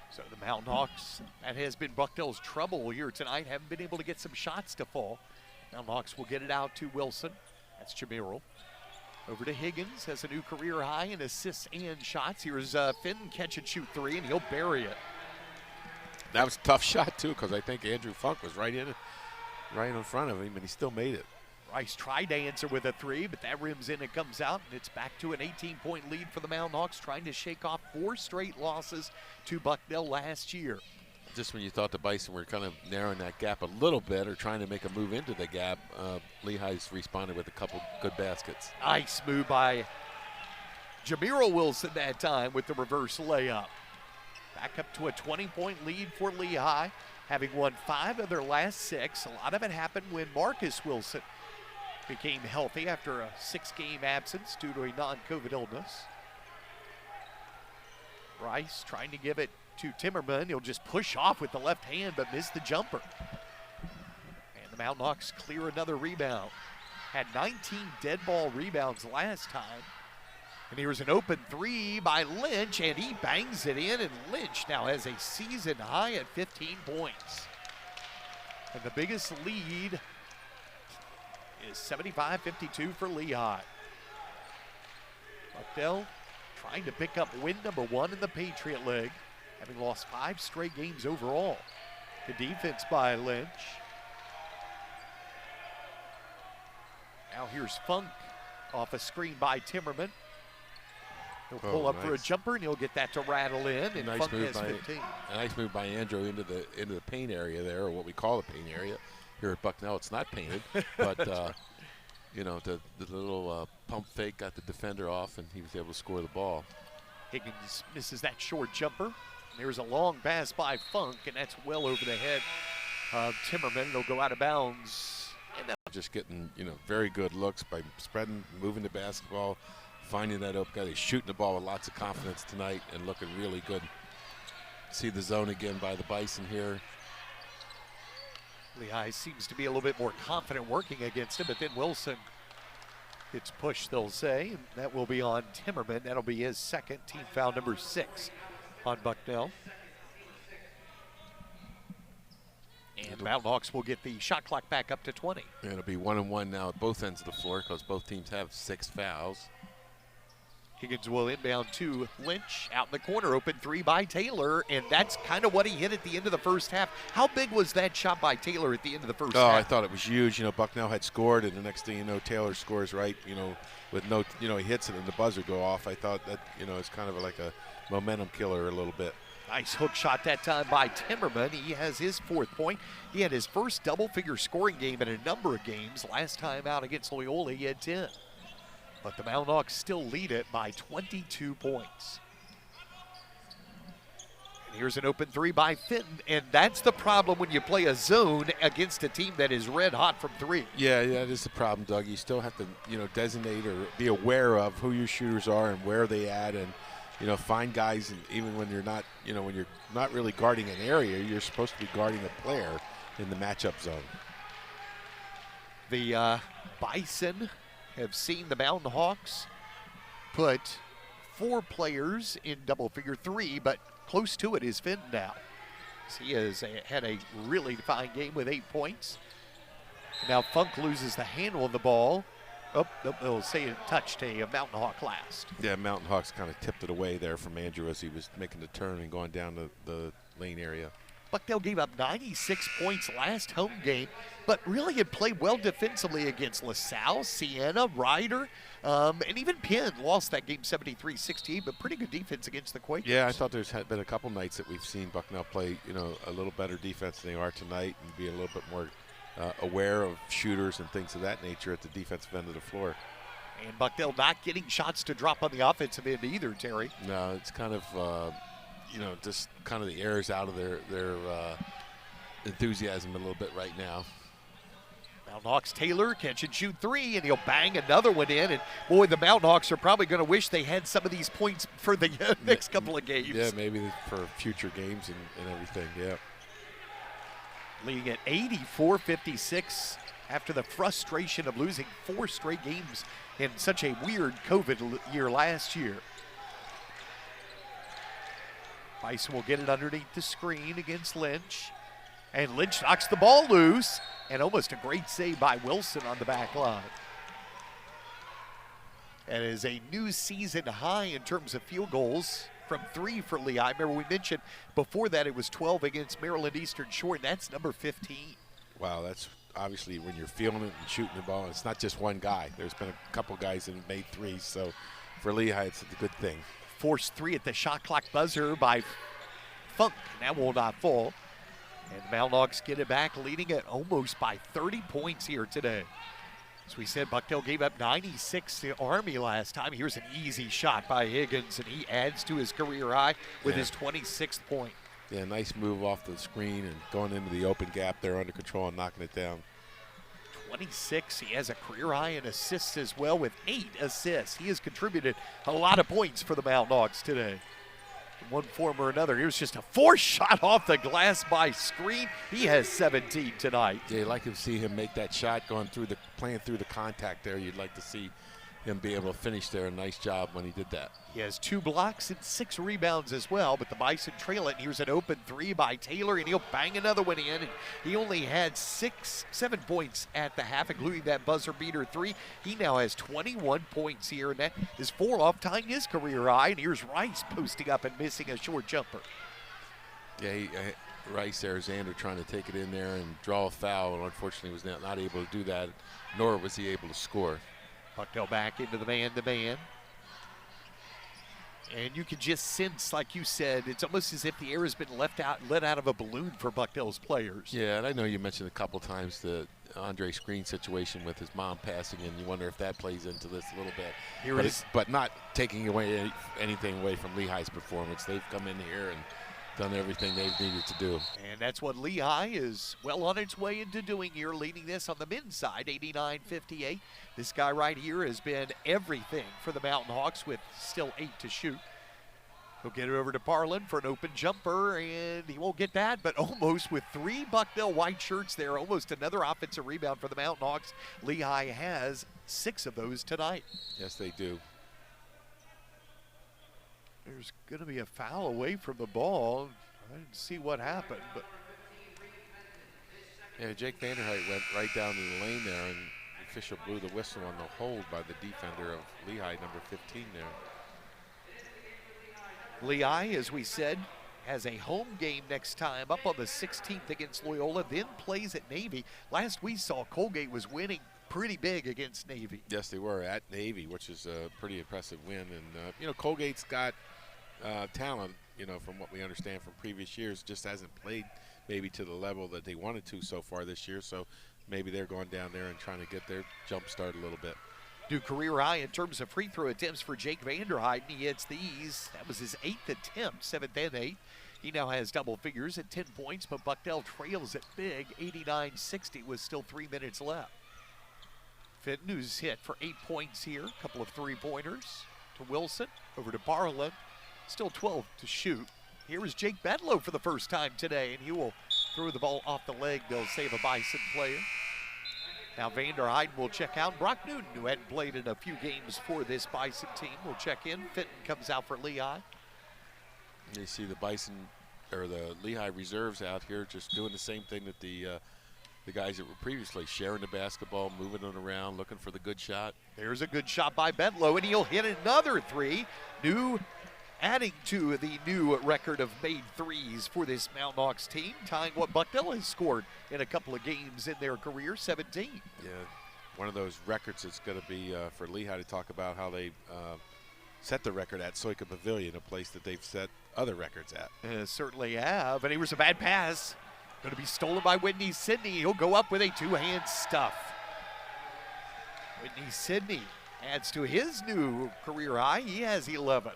Speaker 1: So the Mountain Hawks, that has been Bucknell's trouble here tonight. Haven't been able to get some shots to fall. Mountain Hawks will get it out to Wilson. That's Jamiro. Over to Higgins, has a new career high in assists and shots. Here's Finn, catch and shoot 3, and he'll bury it.
Speaker 3: That was a tough shot, too, because I think Andrew Funk was right in front of him, and he still made it.
Speaker 1: Rice tried to answer with a 3, but that rims in and comes out, and it's back to an 18-point lead for the Mountain Hawks, trying to shake off 4 straight losses to Bucknell last year.
Speaker 3: Just when you thought the Bison were kind of narrowing that gap a little bit or trying to make a move into the gap, Lehigh's responded with a couple good baskets.
Speaker 1: Nice move by Jamiro Wilson that time with the reverse layup. Back up to a 20-point lead for Lehigh, having won 5 of their last 6. A lot of it happened when Marcus Wilson became healthy after a 6-game absence due to a non-COVID illness. Rice trying to give it to Timmerman. He'll just push off with the left hand, but missed the jumper. And the Mountain Hawks clear another rebound. Had 19 dead ball rebounds last time. And here's an open 3 by Lynch, and he bangs it in, and Lynch now has a season high at 15 points. And the biggest lead is 75-52 for Lehigh. Bucknell trying to pick up win number 1 in the Patriot League, having lost 5 straight games overall. The defense by Lynch. Now here's Funk off a screen by Timmerman. He'll pull up for a jumper, and he'll get that to rattle in, and
Speaker 3: nice
Speaker 1: Funk
Speaker 3: move
Speaker 1: has 15.
Speaker 3: A nice move by Andrew into the paint area there, or what we call the paint area. Here at Bucknell, it's not painted, but you know, the little pump fake got the defender off, and he was able to score the ball.
Speaker 1: Higgins misses that short jumper. There's a long pass by Funk, and that's well over the head of Timmerman. It'll go out of bounds. And
Speaker 3: just getting, you know, very good looks by spreading, moving the basketball, finding that open guy. He's shooting the ball with lots of confidence tonight and looking really good. See the zone again by the Bison here.
Speaker 1: Lehigh seems to be a little bit more confident working against him, but then Wilson gets pushed, they'll say, and that will be on Timmerman. That'll be his second, team foul number 6 on Bucknell. And Mountain Hawks will get the shot clock back up to 20.
Speaker 3: And it'll be 1-1 now at both ends of the floor because both teams have 6 fouls.
Speaker 1: Higgins will inbound to Lynch. Out in the corner, open 3 by Taylor, and that's kind of what he hit at the end of the first half. How big was that shot by Taylor at the end of the first half?
Speaker 3: Oh, I thought it was huge. You know, Bucknell had scored, and the next thing you know, Taylor scores right, you know, with no, you know, he hits it and the buzzer go off. I thought that, you know, it's kind of like a momentum killer a little bit.
Speaker 1: Nice hook shot that time by Timmerman. He has his 4th point. He had his first double-figure scoring game in a number of games. Last time out against Loyola, he had 10. But the Mountain Hawks still lead it by 22 points. And here's an open 3 by Fenton, and that's the problem when you play a zone against a team that is red hot from 3.
Speaker 3: Yeah, that is the problem, Doug. You still have to, you know, designate or be aware of who your shooters are and where they at, and, you know, find guys, and even when you're not, you know, when you're not really guarding an area, you're supposed to be guarding a player in the matchup zone.
Speaker 1: The Bison have seen the Mountain Hawks put 4 players in double figure 3, but close to it is Fenton now. He has had a really fine game with 8 points. Now Funk loses the handle of the ball. Oh, they'll say it touched a Mountain Hawk last.
Speaker 3: Yeah, Mountain Hawks kind of tipped it away there from Andrew as he was making the turn and going down the lane area.
Speaker 1: Bucknell gave up 96 points last home game, but really had played well defensively against LaSalle, Siena, Ryder, and even Penn lost that game 73-68, but pretty good defense against the Quakers.
Speaker 3: Yeah, I thought there's been a couple nights that we've seen Bucknell play, you know, a little better defense than they are tonight and be a little bit more aware of shooters and things of that nature at the defensive end of the floor.
Speaker 1: And Bucknell not getting shots to drop on the offensive end either, Terry.
Speaker 3: No, it's kind of you know, just kind of the airs out of their enthusiasm a little bit right now.
Speaker 1: Mountain Hawks Taylor catch and shoot 3, and he'll bang another one in. And boy, the Mountain Hawks are probably going to wish they had some of these points for the next couple of games.
Speaker 3: Yeah, maybe for future games and everything, yeah.
Speaker 1: Leading at 84-56 after the frustration of losing 4 straight games in such a weird COVID year last year. Bison will get it underneath the screen against Lynch. And Lynch knocks the ball loose, and almost a great save by Wilson on the back line. That is a new season high in terms of field goals from 3 for Lehigh. Remember, we mentioned before that it was 12 against Maryland Eastern Shore, and that's number 15.
Speaker 3: Wow, that's obviously when you're feeling it and shooting the ball. It's not just one guy. There's been a couple guys that have made 3, so for Lehigh, it's a good thing.
Speaker 1: Forced 3 at the shot clock buzzer by Funk, and that will not fall. And the Mountain Hawks get it back, leading it almost by 30 points here today. As we said, Bucknell gave up 96 to Army last time. Here's an easy shot by Higgins, and he adds to his career high with his 26th point.
Speaker 3: Yeah, nice move off the screen and going into the open gap there under control and knocking it down.
Speaker 1: 26. He has a career high in assists as well with 8 assists. He has contributed a lot of points for the Mountain Hawks today. In one form or another. Here's just a forced shot off the glass by Screen. He has 17 tonight.
Speaker 3: Yeah, you'd like to see him make that shot playing through the contact there. You'd like to see him be able to finish there. A nice job when he did that.
Speaker 1: He has 2 blocks and 6 rebounds as well, but the Bison trail it. And here's an open 3 by Taylor, and he'll bang another one in. And he only had 7 points at the half, including that buzzer beater 3. He now has 21 points here, and that is 4 off, tying his career high. And here's Rice posting up and missing a short jumper.
Speaker 3: Yeah, Rice, Alexander trying to take it in there and draw a foul, and unfortunately was not able to do that, nor was he able to score.
Speaker 1: Bucknell back into the man-to-man. And you can just sense, like you said, it's almost as if the air has been let out of a balloon for Bucknell's players.
Speaker 3: Yeah, and I know you mentioned a couple times the Andre Screen situation with his mom passing, and you wonder if that plays into this a little bit. But not taking away anything away from Lehigh's performance. They've come in here and done everything they've needed to do.
Speaker 1: And that's what Lehigh is well on its way into doing here, leading this on the men's side, 89-58. This guy right here has been everything for the Mountain Hawks with still 8 to shoot. He'll get it over to Parlin for an open jumper, and he won't get that, but almost with 3 Bucknell white shirts there, almost another offensive rebound for the Mountain Hawks. Lehigh has 6 of those tonight.
Speaker 3: Yes, they do.
Speaker 1: There's going to be a foul away from the ball. I didn't see what happened, but
Speaker 3: yeah, Jake Vanderheit went right down to the lane there, and the official blew the whistle on the hold by the defender of Lehigh, number 15 there.
Speaker 1: Lehigh, as we said, has a home game next time up on the 16th against Loyola, then plays at Navy. Last we saw, Colgate was winning pretty big against Navy.
Speaker 3: Yes, they were at Navy, which is a pretty impressive win. And, Colgate's got talent, from what we understand from previous years, just hasn't played maybe to the level that they wanted to so far this year. So maybe they're going down there and trying to get their jump start a little bit.
Speaker 1: New career high in terms of free throw attempts for Jake Vanderheid. He hits these. That was his 8th attempt, 7th and 8th. He now has double figures at 10 points, but Bucknell trails it big, 89-60 with still 3 minutes left. Fitton, who's hit for 8 points here, a couple of three-pointers to Wilson, over to Barlow, still 12 to shoot. Here is Jake Bedlow for the first time today, and he will throw the ball off the leg. They'll save a Bison player. Now Vanderheid will check out. Brock Newton, who hadn't played in a few games for this Bison team, will check in. Fitton comes out for Lehigh.
Speaker 3: You see the Bison, or the Lehigh reserves out here just doing the same thing that the guys that were previously, sharing the basketball, moving it around, looking for the good shot.
Speaker 1: There's a good shot by Bedlow, and he'll hit another 3. Adding to the new record of made threes for this Mountain Hawks team, tying what Bucknell has scored in a couple of games in their career, 17.
Speaker 3: Yeah, one of those records that's going to be for Lehigh to talk about how they set the record at Soika Pavilion, a place that they've set other records at.
Speaker 1: Certainly have, and here's a bad pass. Going to be stolen by Whitney Sidney. He'll go up with a 2-hand stuff. Whitney Sidney adds to his new career high. He has 11.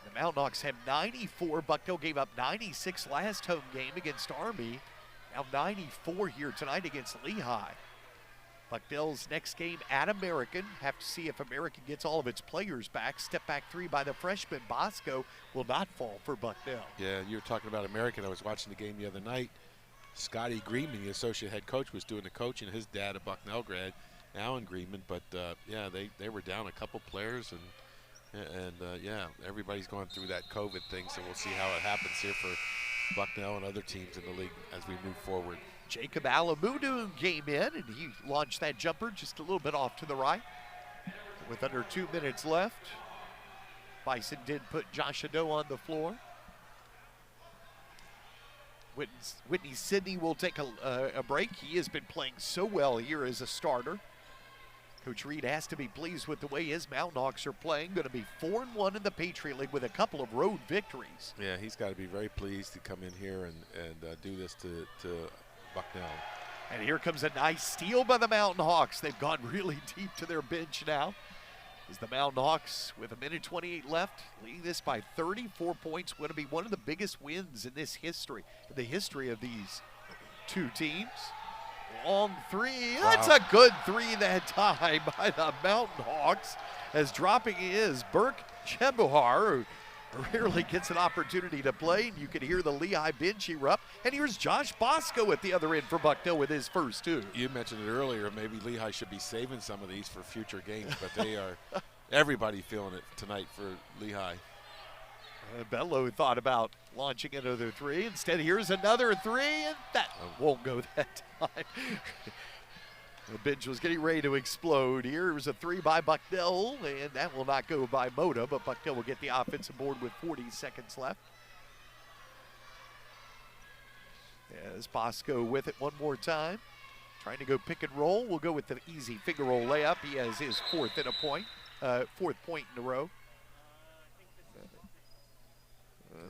Speaker 1: The Mountain Hawks have 94. Bucknell gave up 96 last home game against Army. Now 94 here tonight against Lehigh. Bucknell's next game at American. Have to see if American gets all of its players back. Step back 3 by the freshman Bosco will not fall for Bucknell.
Speaker 3: Yeah, you were talking about American. I was watching the game the other night. Scotty Greenman, the associate head coach, was doing the coaching. His dad, a Bucknell grad, Alan Greenman. But, yeah, they were down a couple players, and yeah, everybody's going through that COVID thing, so we'll see how it happens here for Bucknell and other teams in the league as we move forward.
Speaker 1: Jacob Alamudu came in, and he launched that jumper just a little bit off to the right. With under 2 minutes left, Bison did put Josh Ado on the floor. Whitney Sidney will take a break. He has been playing so well here as a starter. Coach Reed has to be pleased with the way his Mountain Hawks are playing. Going to be 4-1 in the Patriot League with a couple of road victories.
Speaker 3: Yeah, he's got to be very pleased to come in here and do this to Bucknell.
Speaker 1: And here comes a nice steal by the Mountain Hawks. They've gone really deep to their bench now. As the Mountain Hawks, with 1:28 left, leading this by 34 points. Going to be one of the biggest wins in this history, in the history of these two teams. Long 3. Wow. That's a good 3 that time by the Mountain Hawks. As dropping is Burke Chebuhar, who rarely gets an opportunity to play. And you can hear the Lehigh bench erupt. And here's Josh Bosco at the other end for Bucknell with his first 2.
Speaker 3: You mentioned it earlier. Maybe Lehigh should be saving some of these for future games, but they are everybody feeling it tonight for Lehigh.
Speaker 1: Bello thought about launching another 3. Instead, here's another 3, and that won't go that time. The bench was getting ready to explode. Here was a 3 by Bucknell, and that will not go by Moda, but Bucknell will get the offensive board with 40 seconds left. As Bosco with it one more time. Trying to go pick and roll. We'll go with the easy finger roll layup. He has his fourth point in a row.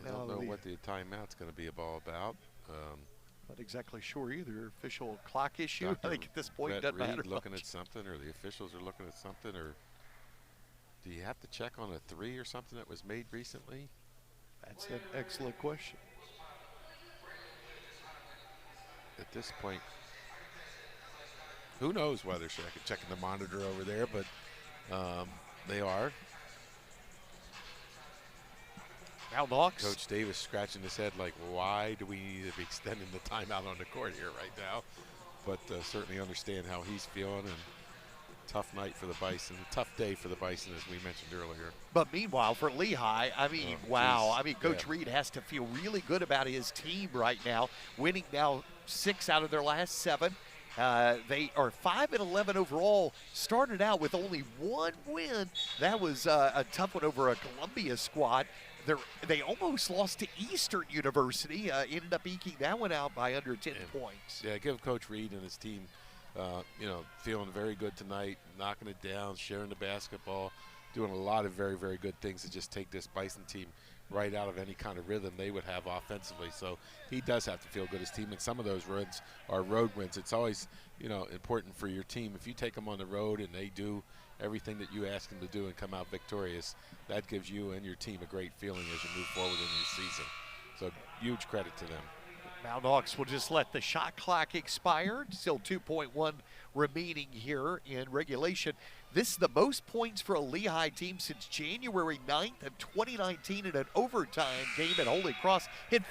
Speaker 3: I don't know what the timeout's going to be all about.
Speaker 1: Not exactly sure either. Official clock issue. I think at this point it doesn't matter much.
Speaker 3: Looking at something, or the officials are looking at something, or do you have to check on a three or something that was made recently?
Speaker 1: That's an excellent question.
Speaker 3: At this point, who knows why they're checking the monitor over there, but they are.
Speaker 1: Mountain Hawks.
Speaker 3: Coach Davis scratching his head like, why do we need to be extending the timeout on the court here right now? But certainly understand how he's feeling, and tough night for the Bison, a tough day for the Bison, as we mentioned earlier.
Speaker 1: But meanwhile, for Lehigh, I mean, wow. I mean, Coach Reed has to feel really good about his team right now, winning now 6 out of their last 7. They are 5-11 overall. Started out with only 1 win. That was a tough one over a Columbia squad. They almost lost to Eastern University. Ended up eking that one out by under 10 points.
Speaker 3: Yeah, give Coach Reed and his team, feeling very good tonight, knocking it down, sharing the basketball, doing a lot of very, very good things to just take this Bison team right out of any kind of rhythm they would have offensively. So he does have to feel good, his team, and some of those wins are road wins. It's always, important for your team. If you take them on the road and they do everything that you ask them to do and come out victorious, that gives you and your team a great feeling as you move forward in your season. So huge credit to them.
Speaker 1: Mountain Hawks will just let the shot clock expire. Still 2.1 remaining here in regulation. This is the most points for a Lehigh team since January 9th of 2019 in an overtime game at Holy Cross. Hit